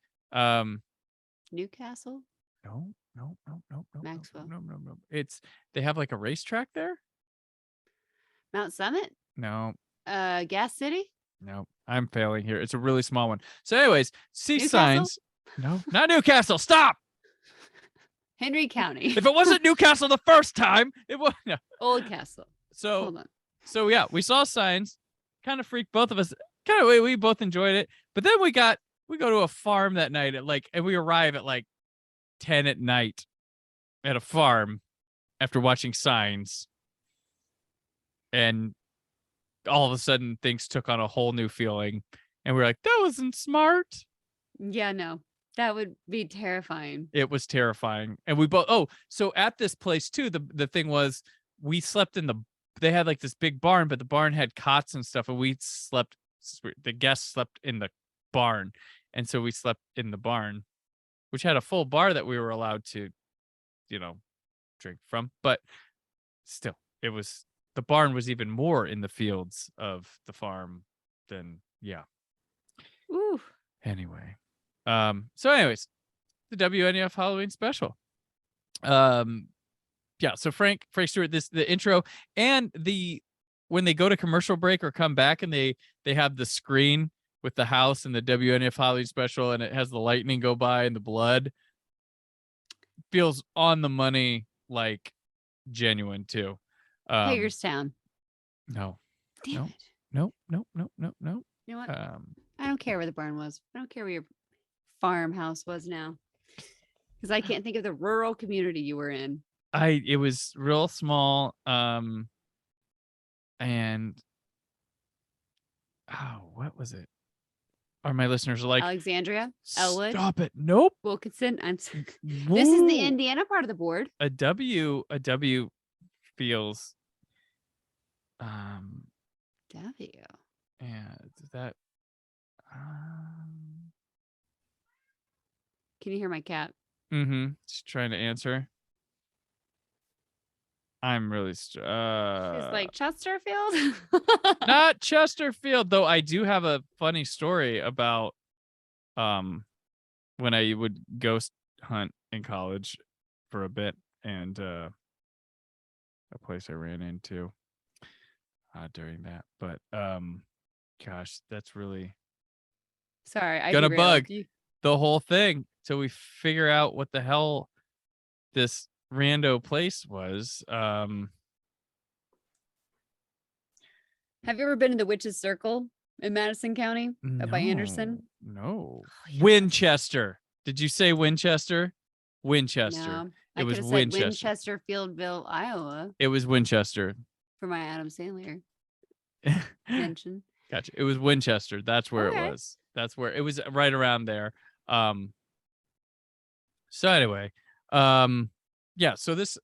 Newcastle? No. Maxwell. No. They have like a racetrack there? Mount Summit? No. Gas City? No. I'm failing here. It's a really small one. So anyways, see Newcastle? signs. No, not Newcastle. Stop. Henry County. If it wasn't Newcastle the first time, it was no. Old Castle. So hold on. So yeah, we saw signs, kind of freaked both of us. Kind of we both enjoyed it. But then we go to a farm that night and we arrive at like 10 at night at a farm after watching signs. And all of a sudden things took on a whole new feeling. And we're like, that wasn't smart. Yeah, no. That would be terrifying. It was terrifying. And we both so at this place too, the thing was we slept they had like this big barn, but the barn had cots and stuff, and the guests slept in the barn. And so we slept in the barn, which had a full bar that we were allowed to, drink from. But still, the barn was even more in the fields of the farm than, yeah. Ooh. Anyway. So anyways, the WNUF Halloween Special. Yeah, so Frank Stewart, the intro and when they go to commercial break or come back and they have the screen with the house and the WNUF Halloween Special, and it has the lightning go by and the blood, feels on the money, like genuine too. Hagerstown. No. Damn it. No. You know what? I don't care where the barn was. I don't care where your farmhouse was now, because I can't think of the rural community you were in. It was real small, and what was it? Or my listeners are like, Alexandria, Elwood, stop it. Nope. Wilkinson. This is the Indiana part of the board. A W feels W. Yeah, is that Can you hear my cat? Just trying to answer. I'm really It's like Chesterfield. not Chesterfield, though. I do have a funny story about when I would ghost hunt in college for a bit, and a place I ran into during that. But gosh, that's really sorry. I gonna bug you. The whole thing till we figure out what the hell this rando place was. Have you ever been to the Witch's Circle in Madison County up by Anderson? No. Oh, yeah. Winchester. Did you say Winchester? Winchester. No. I could have said Winchester, Fieldville, Iowa. It was Winchester. For my Adam Sandler mention. Gotcha. It was Winchester. That's where it was. That's where it was, right around there. So anyway, yeah, so this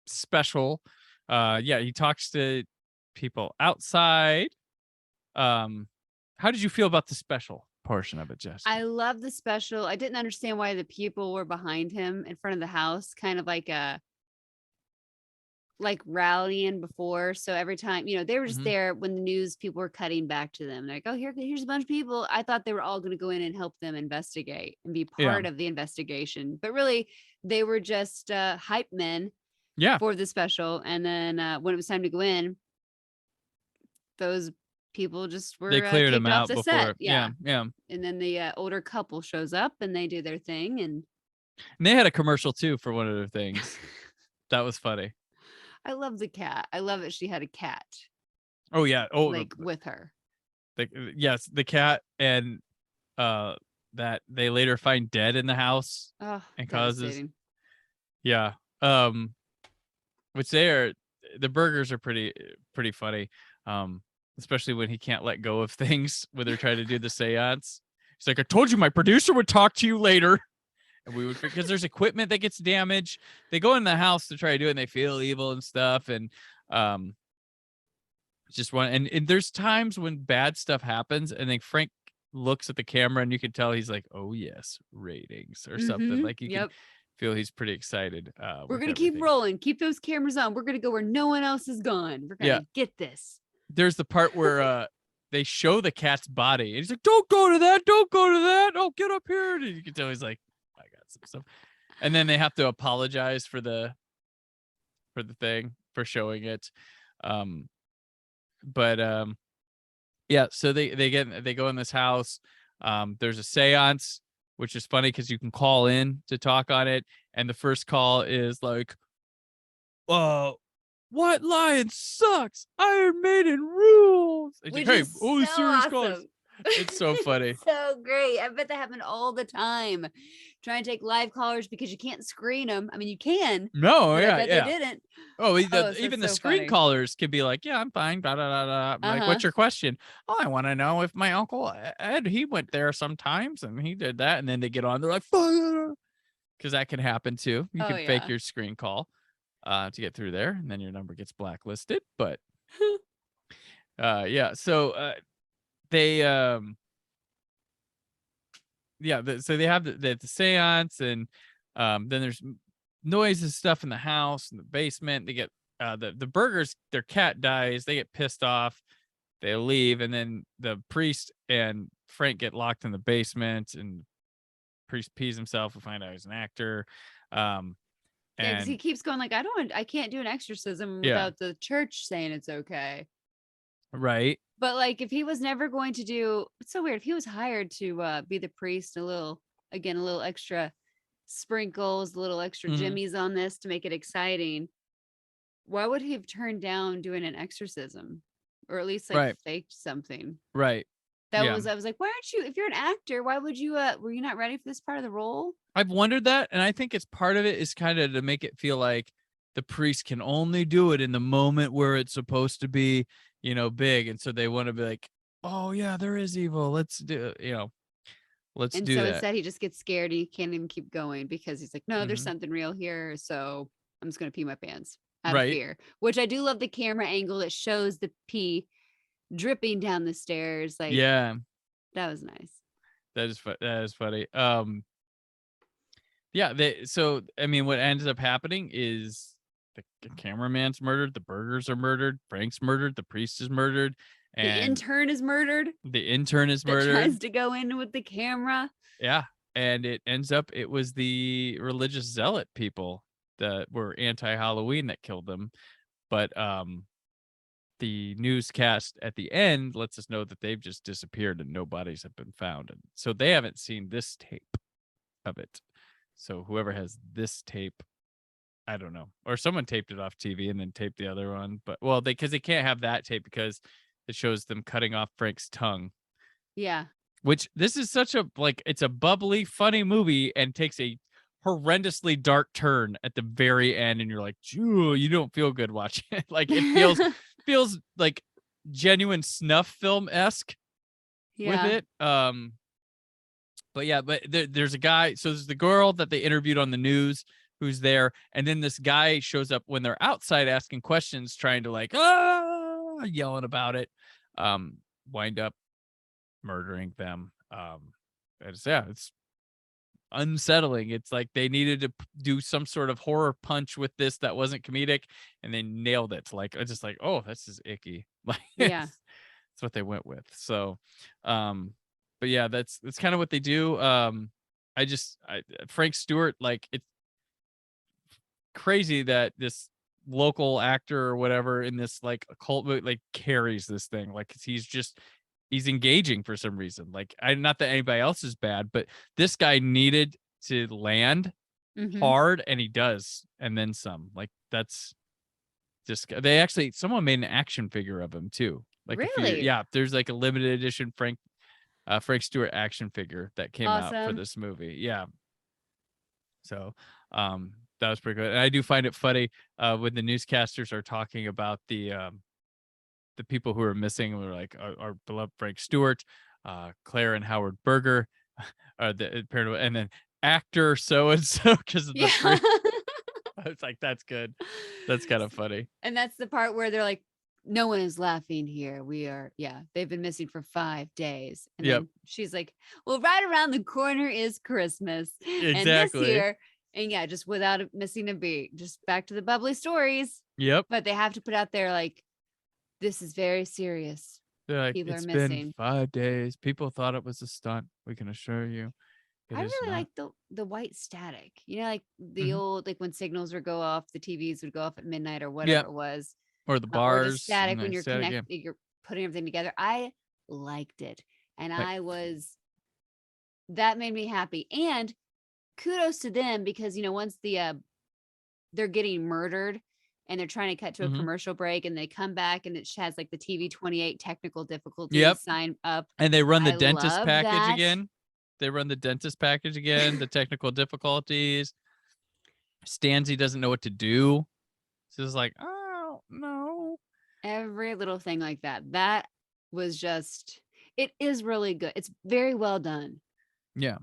special, he talks to people outside. How did you feel about the special portion of it, Jess? I love the special. I didn't understand why the people were behind him in front of the house, kind of like rallying before. So every time, they were just there when the news people were cutting back to them. They're like, oh, here's a bunch of people. I thought they were all going to go in and help them investigate and be part of the investigation. But really, they were just hype men for the special. And then when it was time to go in, those people just were they cleared them out the before. set. Yeah. And then the older couple shows up and they do their thing. And they had a commercial too for one of their things. That was funny. I love the cat. I love that she had a cat. Oh yeah. Oh, like with her. Yes, the cat, and that they later find dead in the house and causes. Yeah. Which the burgers are pretty funny. Especially when he can't let go of things when they're trying to do the seance. He's like, I told you my producer would talk to you later. And we would, because there's equipment that gets damaged. They go in the house to try to do it and they feel evil and stuff. And just one, and there's times when bad stuff happens and then Frank looks at the camera and you can tell he's like, oh yes, ratings or something. Like you can feel he's pretty excited. We're going to keep rolling. Keep those cameras on. We're going to go where no one else is gone. We're going to get this. There's the part where they show the cat's body and he's like, don't go to that. Don't go to that. Oh, get up here. And you can tell he's like, I got some stuff. And then they have to apologize for the thing, for showing it. So they go in this house. There's a seance, which is funny because you can call in to talk on it. And the first call is like, White Lion sucks. Iron Maiden rules. Which is so awesome. Calls. It's so funny. So great. I bet that happened all the time. Trying to take live callers because you can't screen them. I mean, you can. No, I bet they didn't. Even the screen callers can be like, yeah, I'm fine. Blah, blah, blah, blah. Like, what's your question? Oh, I want to know if my uncle Ed, he went there sometimes and he did that. And then they get on. They're like, because that can happen too. You can fake your screen call to get through there, and then your number gets blacklisted. But so they so they have the seance, and then there's noise and stuff in the house in the basement. They get the burgers, their cat dies, they get pissed off, they leave, and then the priest and Frank get locked in the basement, and priest pees himself. We find out he's an actor. And he keeps going like, I can't do an exorcism without the church saying it's okay. Right. But like, if he was never going to do, it's so weird. If he was hired to be the priest, a little extra sprinkles, a little extra jimmies on this to make it exciting, why would he have turned down doing an exorcism, or at least faked something? Right. I was like, why aren't you, if you're an actor, why would you, were you not ready for this part of the role? I've wondered that. And I think it's part of it is kind of to make it feel like the priest can only do it in the moment where it's supposed to be, big. And so they want to be like, oh yeah, there is evil. Let's do, let's do that. And so instead he just gets scared and he can't even keep going because he's like, no, there's something real here. So I'm just going to pee my pants out of fear, which I do love the camera angle that shows the pee dripping down the stairs. Like, yeah, that was nice. That is funny. So I mean, what ends up happening is the cameraman's murdered, the burgers are murdered, Frank's murdered, the priest is murdered, and the intern is murdered. Tries to go in with the camera. Yeah, and it ends up it was the religious zealot people that were anti-Halloween that killed them, but the newscast at the end lets us know that they've just disappeared and no bodies have been found. And so they haven't seen this tape of it. So whoever has this tape, I don't know, or someone taped it off TV and then taped the other one. But because they can't have that tape because it shows them cutting off Frank's tongue. Yeah. Which this is such a, it's a bubbly, funny movie and takes a horrendously dark turn at the very end, and you're like, you don't feel good watching it. Like it feels like genuine snuff film-esque with it. But yeah, but there's a guy. So there's the girl that they interviewed on the news who's there, and then this guy shows up when they're outside asking questions, trying to like yelling about it. Wind up murdering them. It's unsettling. It's like they needed to do some sort of horror punch with this that wasn't comedic, and they nailed it. Like I just like, oh, this is icky. Like that's what they went with. So but yeah, that's kind of what they do. Frank Stewart, like it's crazy that this local actor or whatever in this like occult movie like carries this thing. Like he's engaging for some reason. Like not that anybody else is bad, but this guy needed to land hard, and he does, and then some. Like that's just someone made an action figure of him too. Like really? There's like a limited edition Frank Stewart action figure that came out for this movie. Yeah. So that was pretty good. And I do find it funny when the newscasters are talking about the people who are missing. We're like our beloved Frank Stewart, Claire and Howard Berger, and then actor so and so, because of the three. I was like, that's good. That's kind of funny. And that's the part where they're like, no one is laughing here. They've been missing for 5 days. And then she's like, well, right around the corner is Christmas. Exactly. And this year, and just without missing a beat, just back to the bubbly stories. Yep. But they have to put out there like, this is very serious. They're like, people it's are been missing 5 days. People thought it was a stunt. We can assure you. I really like the white static. Like the old, like when signals would go off, the TVs would go off at midnight or whatever it was. Or the bars. Or the static when you're connecting, you're putting everything together. I liked it. And that made me happy. And kudos to them, because, once they're getting murdered and they're trying to cut to a commercial break, and they come back and it has like the TV 28 technical difficulties sign up. And they run the dentist package again. They run the dentist package again, the technical difficulties. Stanzi doesn't know what to do. So it's like, oh, no. Every little thing like that. That was just, it is really good. It's very well done. Yeah.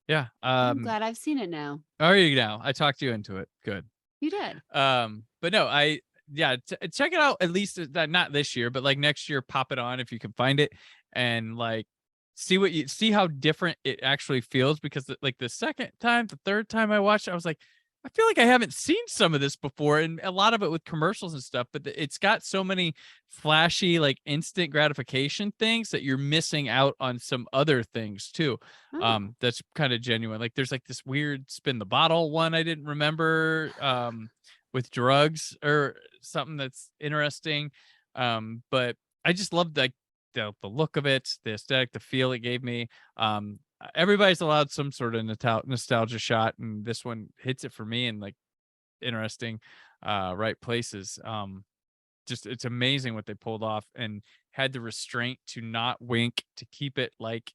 Yeah. I'm glad I've seen it now. Are you now? I talked you into it. Good. You did. But no, check it out, at least not this year, but like next year, pop it on if you can find it, and like see how different it actually feels, because like the third time I watched it, I was like, I feel like I haven't seen some of this before, and a lot of it with commercials and stuff, but it's got so many flashy, like instant gratification things that you're missing out on some other things too. That's kind of genuine. Like there's like this weird spin the bottle one I didn't remember with drugs or something that's interesting. But I just loved like the look of it, the aesthetic, the feel it gave me. Everybody's allowed some sort of nostalgia shot, and this one hits it for me in like interesting right places. Just it's amazing what they pulled off, and had the restraint to not wink, to keep it like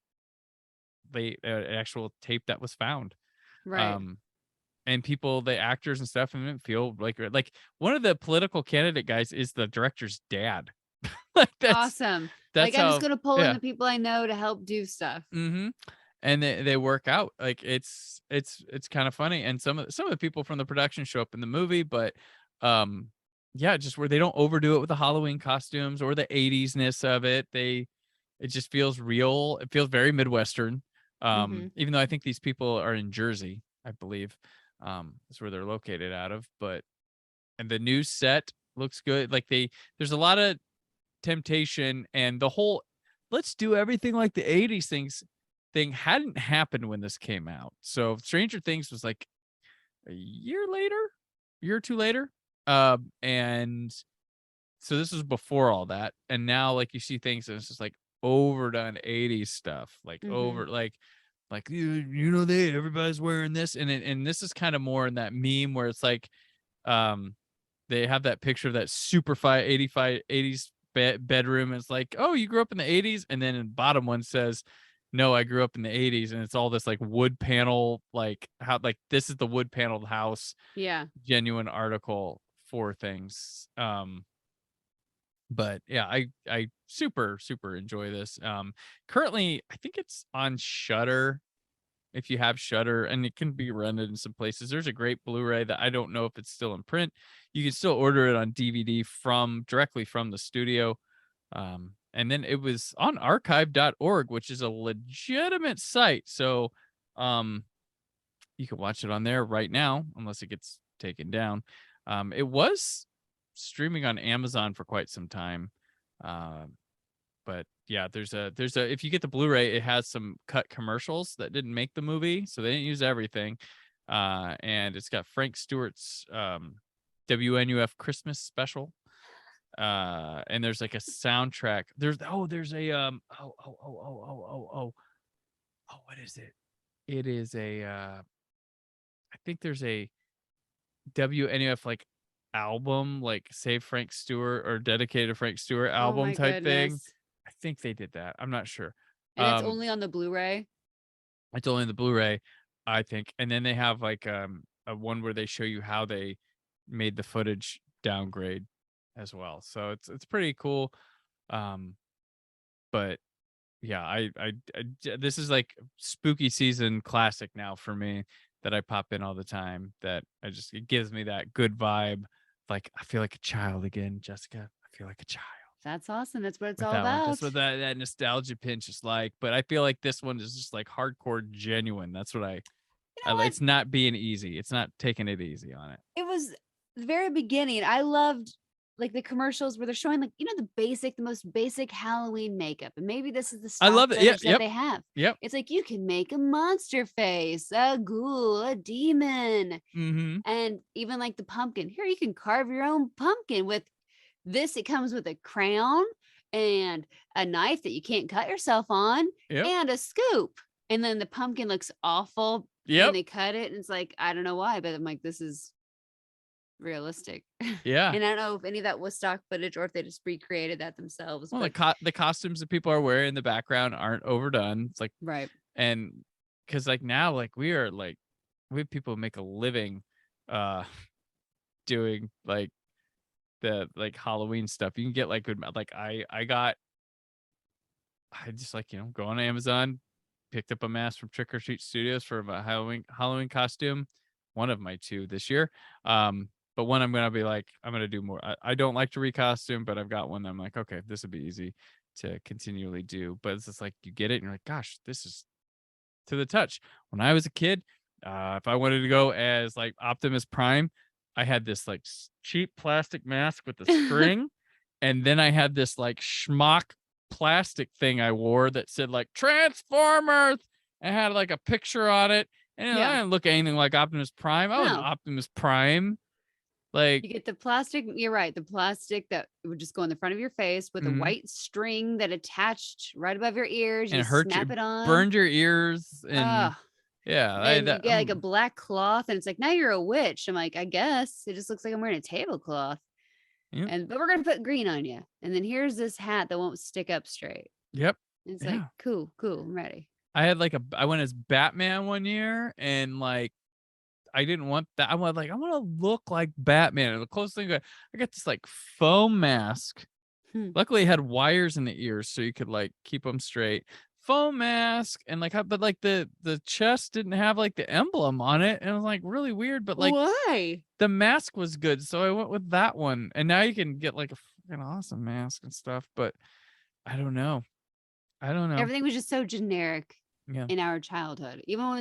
the actual tape that was found. Right. And people, the actors and stuff, and didn't feel like one of the political candidate guys is the director's dad. Like that's awesome. That's I'm just gonna pull in the people I know to help do stuff. And they work out. Like it's kind of funny. And some of the people from the production show up in the movie, but just where they don't overdo it with the Halloween costumes or the 80s-ness of it. It just feels real. It feels very Midwestern. Even though I think these people are in Jersey, I believe. That's where they're located out of. And the new set looks good. Like there's a lot of temptation, and the whole let's do everything like the 80s thing hadn't happened when this came out. So Stranger Things was like a year or two later. And so this was before all that. And now like you see things and it's just like overdone 80s stuff, like over like everybody's wearing this, and this is kind of more in that meme where it's like they have that picture of that super 80s bedroom, and it's like, oh, you grew up in the 80s, and then in the bottom one says no, I grew up in the 80s, and it's all this like wood panel, like how like this is the wood paneled house. Yeah. Genuine article for things. But yeah, I super enjoy this. Currently I think it's on Shudder, if you have Shudder, and it can be rented in some places. There's a great Blu-ray that I don't know if it's still in print. You can still order it on DVD directly from the studio. And then it was on archive.org, which is a legitimate site. So you can watch it on there right now, unless it gets taken down. It was streaming on Amazon for quite some time. But yeah, there's a if you get the Blu-ray, it has some cut commercials that didn't make the movie, so they didn't use everything. And it's got Frank Stewart's WNUF Christmas special. And there's like a soundtrack. There's a what is it? It is a I think there's a WNUF like album, like Save Frank Stewart or dedicated to Frank Stewart album type thing. I think they did that. I'm not sure. And it's only on the Blu-ray. It's only on the Blu-ray, I think. And then they have like a one where they show you how they made the footage downgrade as well. So it's pretty cool. But yeah, I this is like spooky season classic now for me that I pop in all the time. That it gives me that good vibe. Like I feel like a child again, Jessica. I feel like a child. That's awesome. That's what it's With all that one. about. That's what that nostalgia pinch is like. But I feel like this one is just like hardcore genuine. That's what I it's not being easy. It's not taking it easy on it. It was the very beginning. I loved like the commercials where they're showing like, the most basic Halloween makeup. And maybe this is the I love it. footage that they have. Yep. It's like you can make a monster face, a ghoul, a demon. Mm-hmm. And even like the pumpkin. Here you can carve your own pumpkin with this. It comes with a crown and a knife that you can't cut yourself on, and a scoop. And then the pumpkin looks awful when they cut it. And it's like, I don't know why, but I'm like, this is realistic. Yeah. And I don't know if any of that was stock footage or if they just recreated that themselves. Well, the costumes that people are wearing in the background aren't overdone. It's like, right. And because like now, like we have people make a living doing like the like Halloween stuff. You can get like good, like I just like, go on Amazon, picked up a mask from Trick or Treat Studios for a Halloween costume, one of my two this year. But one I'm gonna be like, I'm gonna do more. I don't like to recostume, but I've got one that I'm like, okay, this would be easy to continually do. But it's just like you get it and you're like, gosh, this is to the touch. When I was a kid, if I wanted to go as like Optimus Prime, I had this like cheap plastic mask with the string, and then I had this like schmuck plastic thing I wore that said like Transformers and had like a picture on it. And I didn't look anything like Optimus Prime. I was Optimus Prime. Like you get the plastic, you're right. The plastic that would just go in the front of your face with a white string that attached right above your ears. And you it hurt snap it on. Burned your ears. And and you get like a black cloth and it's like, now you're a witch. I'm like, I guess it just looks like I'm wearing a tablecloth. But we're gonna put green on you. And then here's this hat that won't stick up straight. Yep. And it's like, cool, I'm ready. I had like I went as Batman one year, and like I didn't want that. I want to look like Batman. And the closest thing I got this like foam mask. Luckily it had wires in the ears so you could like keep them straight. Foam mask, and like but like the chest didn't have like the emblem on it, and it was like really weird, but like why? The mask was good, so I went with that one. And now you can get like a freaking awesome mask and stuff, but I don't know. Everything was just so generic in our childhood. Even when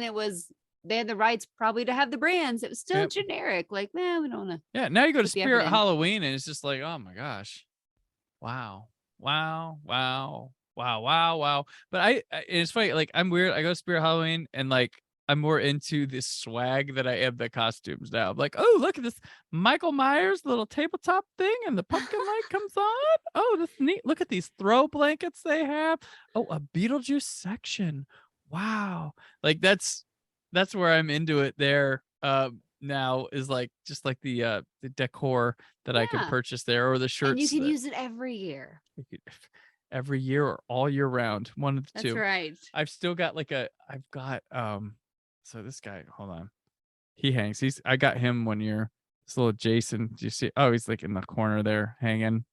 they had the rights probably to have the brands, it was still generic. Like, man, we don't want to. Yeah, now you go to Spirit Halloween and it's just like, oh my gosh. Wow. But it's funny, like I'm weird. I go to Spirit Halloween and like I'm more into this swag that I am the costumes now. I'm like, oh, look at this Michael Myers little tabletop thing and the pumpkin light comes on. Oh, that's neat. Look at these throw blankets they have. Oh, a Beetlejuice section. Wow. Like that's where I'm into it there. Now is like just like the decor that I can purchase there, or the shirts. And you can use it every year. every year or all year round. One of the two. That's right. I've still got so this guy, hold on. He hangs. I got him one year. This little Jason. Do you see? Oh, he's like in the corner there hanging.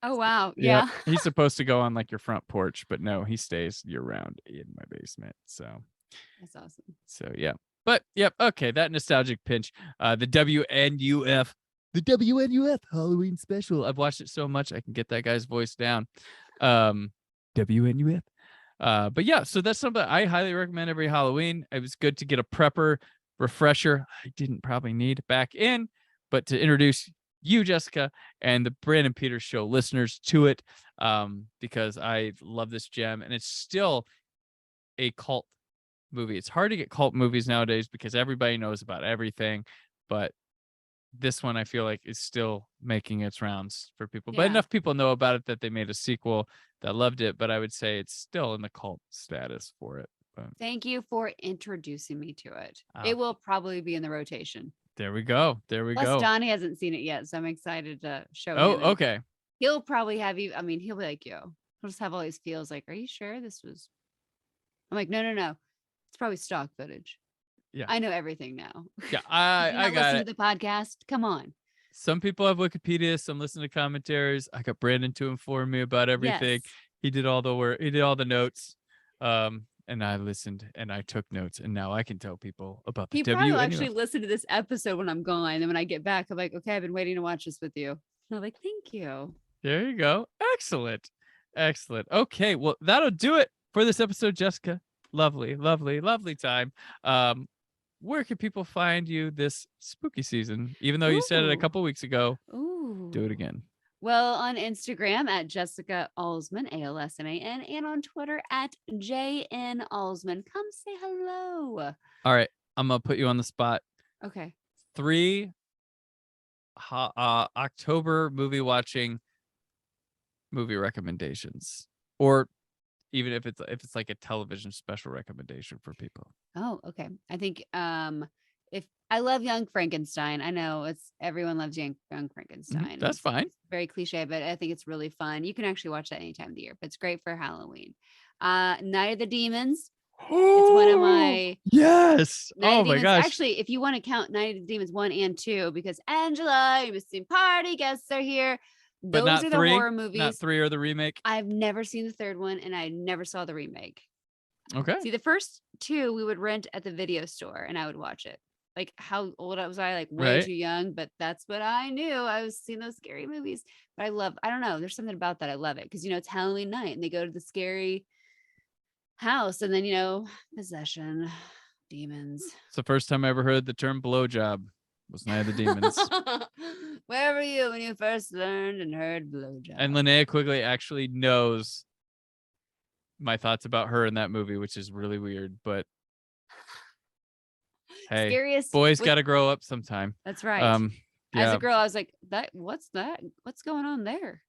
Oh wow. Yeah. Yeah. He's supposed to go on like your front porch, but no, he stays year round in my basement. So That's awesome. So yeah. But yep, okay, that nostalgic pinch. The WNUF Halloween Special. I've watched it so much I can get that guy's voice down. WNUF. But yeah, so that's something I highly recommend every Halloween. It was good to get a prepper refresher. I didn't probably need back in, but to introduce you, Jessica, and the Brandon Peters Show listeners to it, because I love this gem, and it's still a cult movie. It's hard to get cult movies nowadays because everybody knows about everything, but this one I feel like is still making its rounds for people. But enough people know about it that they made a sequel that loved it, but I would say it's still in the cult status for it. But thank you for introducing me to it. It will probably be in the rotation. There we go. Plus, Donnie hasn't seen it yet, so I'm excited to show him. Oh, okay. He'll probably have you. I mean, he'll be like, yo, he'll just have all these feels like, are you sure this was? I'm like, no. It's probably stock footage. Yeah. I know everything now. Yeah, I got it. To the podcast. Come on. Some people have Wikipedia, some listen to commentaries. I got Brandon to inform me about everything. Yes. He did all the work. He did all the notes. And I listened and I took notes, and now I can tell people about the He probably will WNUF. actually listen to this episode when I'm gone. And when I get back, I'm like, okay, I've been waiting to watch this with you. And I'm like, thank you. There you go. Excellent. Okay, well, that'll do it for this episode, Jessica. Lovely time. Where can people find you this spooky season? Even though you said it a couple weeks ago, do it again. Well, on Instagram at Jessica Alsman, ALSMAN, and on Twitter at JN Alsman. Come say hello. All right, I'm gonna put you on the spot. Okay. 3 October movie recommendations, or even if it's like a television special recommendation for people. Oh, okay. I think if I love Young Frankenstein, I know it's everyone loves Young Frankenstein. That's fine. It's very cliche, but I think it's really fun. You can actually watch that any time of the year, but it's great for Halloween. Night of the Demons. It's one of my yes. Night of the my Demons. gosh. Actually, if you want to count Night of the Demons 1 and 2, because Angela, your missing party guests are here. But Those are the horror movies. Not 3 or the remake. I've never seen the third one, and I never saw the remake. Okay. See, the first 2 we would rent at the video store, and I would watch it. Like, how old was I? Like, way too young, but that's what I knew. I was seeing those scary movies. But I don't know. There's something about that. I love it because, it's Halloween night, and they go to the scary house, and then, possession, demons. It's the first time I ever heard the term blowjob. Was Night of the Demons. Where were you when you first learned and heard blowjob? And Linnea Quigley actually knows my thoughts about her in that movie, which is really weird. But hey, Scariest boys got to grow up sometime. That's right. Yeah. As a girl, I was like, what's that? What's going on there?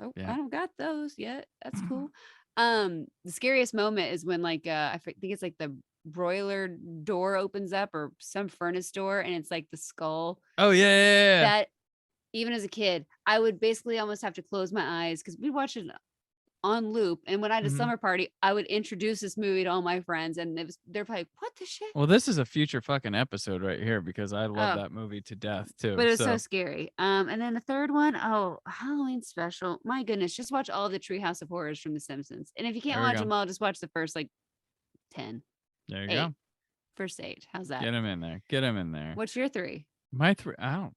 Oh, Yeah. I don't got those yet. That's cool. The scariest moment is when I think it's like the broiler door opens up or some furnace door, and it's like the skull. Oh yeah. That even as a kid, I would basically almost have to close my eyes because we'd watch it on loop. And when I had a summer party, I would introduce this movie to all my friends, and they're like, "What the shit?" Well, this is a future fucking episode right here because I love that movie to death too. But it was so scary. And then the third one, Halloween Special. My goodness, just watch all the Treehouse of Horrors from The Simpsons. And if you can't watch them all, just watch the first 10. There you 8. go. First 8. How's that? Get him in there. What's your 3? My 3. I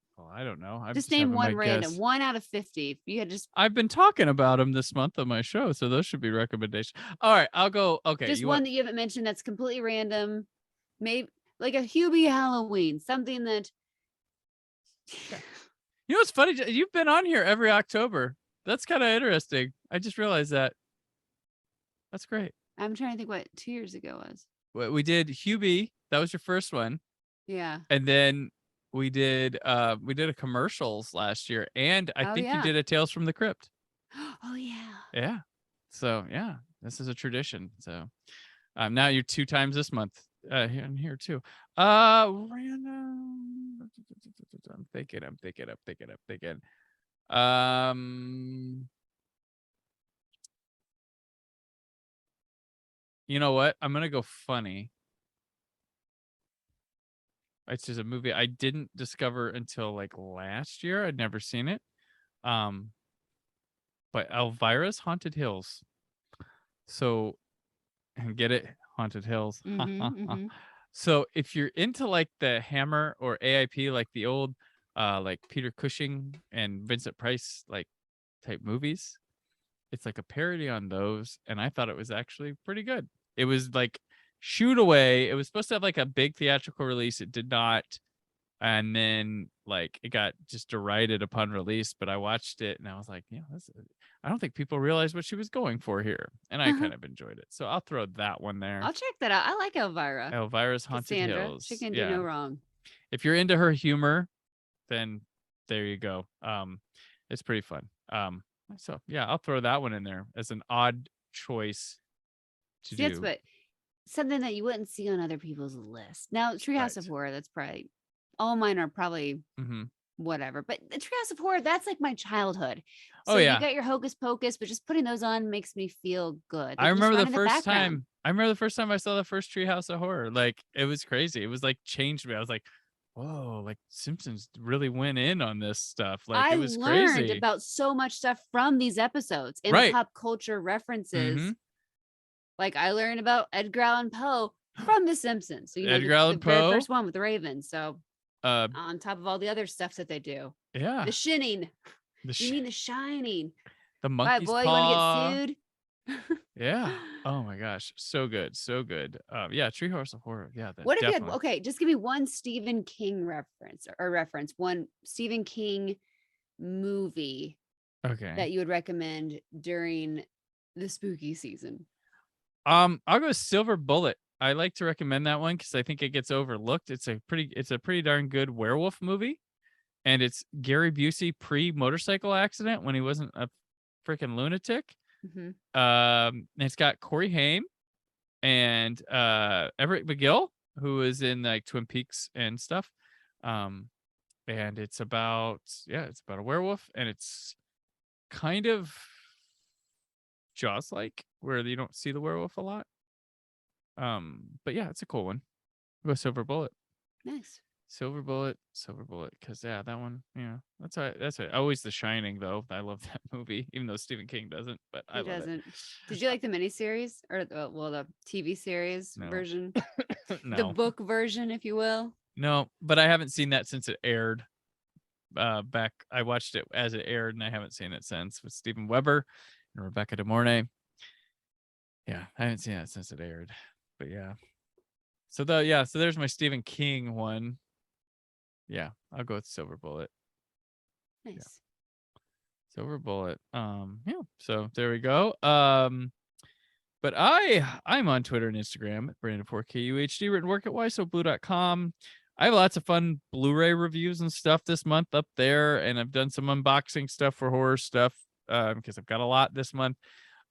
don't know. Just name one random. 1 out of 50. You had I've been talking about them this month on my show, so those should be recommendations. All right, I'll go. Okay. Just one that you haven't mentioned that's completely random. Maybe like a Hubie Halloween. Something that what's funny? You've been on here every October. That's kind of interesting. I just realized that. That's great. I'm trying to think what 2 years ago was. We did Hubie. That was your first one. Yeah. And then we did a commercials last year, and I think you did a Tales from the Crypt. Oh yeah. Yeah. So yeah, this is a tradition. So now you're 2 times this month here too. Random. I'm thinking. you know what? I'm gonna go funny. It's just a movie I didn't discover until like last year. I'd never seen it. But Elvira's Haunted Hills. So, and get it, Haunted Hills. So if you're into like the Hammer or AIP, like the old like Peter Cushing and Vincent Price like type movies, it's like a parody on those, and I thought it was actually pretty good. It was like shoot away. It was supposed to have like a big theatrical release. It did not, and then like it got just derided upon release. But I watched it and I was like, yeah, I don't think people realize what she was going for here, and I kind of enjoyed it. So I'll throw that one there. I'll check that out. I like Elvira. Elvira's Haunted Cassandra. Hills. She can do no wrong. If you're into her humor, then there you go. It's pretty fun. So yeah, I'll throw that one in there as an odd choice to do. That's what something that you wouldn't see on other people's list. Now, Treehouse of Horror, that's probably all mine are probably whatever. But the Treehouse of Horror, that's like my childhood. So you got your Hocus Pocus, but just putting those on makes me feel good. I remember the first time I saw the first Treehouse of Horror. Like it was crazy. It was like changed me. I was like, whoa, like Simpsons really went in on this stuff. Like it was crazy. I learned about so much stuff from these episodes and pop culture references. Like I learned about Edgar Allan Poe from The Simpsons. So you know, Edgar Allan the very Poe, first one with the Ravens. So on top of all the other stuff that they do. Yeah. The Shinning. You mean The Shining. The Monkey's Paw. You want to get sued? Yeah. Oh my gosh. So good. So good. Yeah. Treehouse of Horror. Yeah. What if you had, okay, just give me one Stephen King reference, one Stephen King movie that you would recommend during the spooky season. I'll go Silver Bullet. I like to recommend that one because I think it gets overlooked. It's a pretty darn good werewolf movie. And it's Gary Busey pre-motorcycle accident when he wasn't a freaking lunatic. It's got Corey Haim and Everett McGill, who is in like Twin Peaks and stuff. And it's about a werewolf, and it's kind of Jaws-like, where you don't see the werewolf a lot. But yeah, it's a cool one. We'll go Silver Bullet. Nice. Silver Bullet, because that one, that's right. Always The Shining, though. I love that movie, even though Stephen King doesn't. But I love it. Did you like the miniseries or the TV series version? No. The book version, if you will. No, but I haven't seen that since it aired. Back, I watched it as it aired, and I haven't seen it since with Steven Weber and Rebecca De Mornay. Yeah, I haven't seen that since it aired. But yeah, so there's my Stephen King one. Yeah, I'll go with Silver Bullet. Nice. Yeah. Silver Bullet. So there we go. But I'm on Twitter and Instagram at Brandon4KUHD, written work at whysoblue.com. I have lots of fun Blu-ray reviews and stuff this month up there, and I've done some unboxing stuff for horror stuff because I've got a lot this month.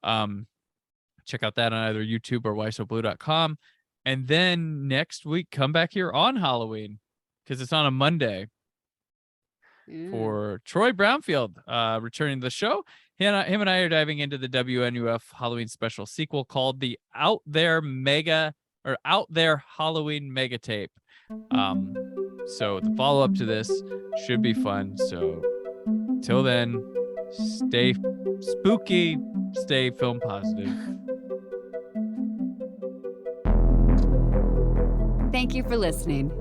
Check out that on either YouTube or whysoblue.com. And then next week, come back here on Halloween, because it's on a Monday for Troy Brownfield returning to the show. Him and I are diving into the WNUF Halloween Special sequel called the Out There Halloween Mega Tape. So the follow-up to this should be fun. So till then, stay spooky, stay film positive. Thank you for listening.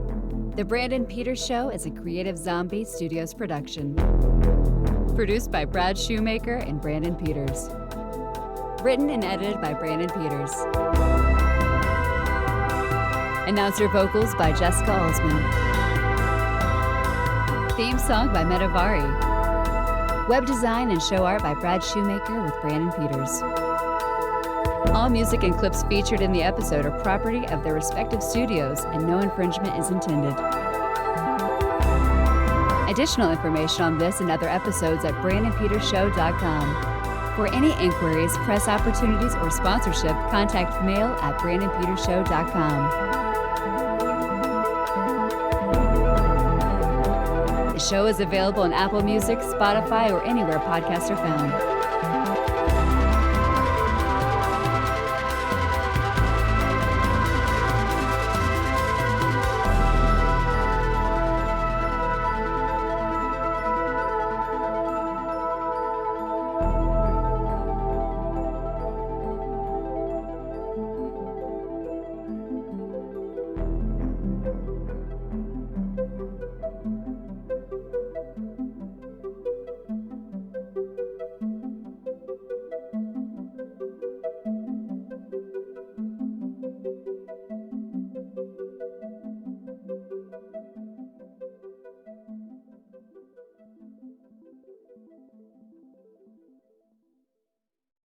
The Brandon Peters Show is a Creative Zombie Studios production. Produced by Brad Shoemaker and Brandon Peters. Written and edited by Brandon Peters. Announcer vocals by Jessica Alsman. Theme song by Metavari. Web design and show art by Brad Shoemaker with Brandon Peters. All music and clips featured in the episode are property of their respective studios, and no infringement is intended. Additional information on this and other episodes at BrandonPetersShow.com. For any inquiries, press opportunities, or sponsorship, contact mail at BrandonPetersShow.com. The show is available on Apple Music, Spotify, or anywhere podcasts are found.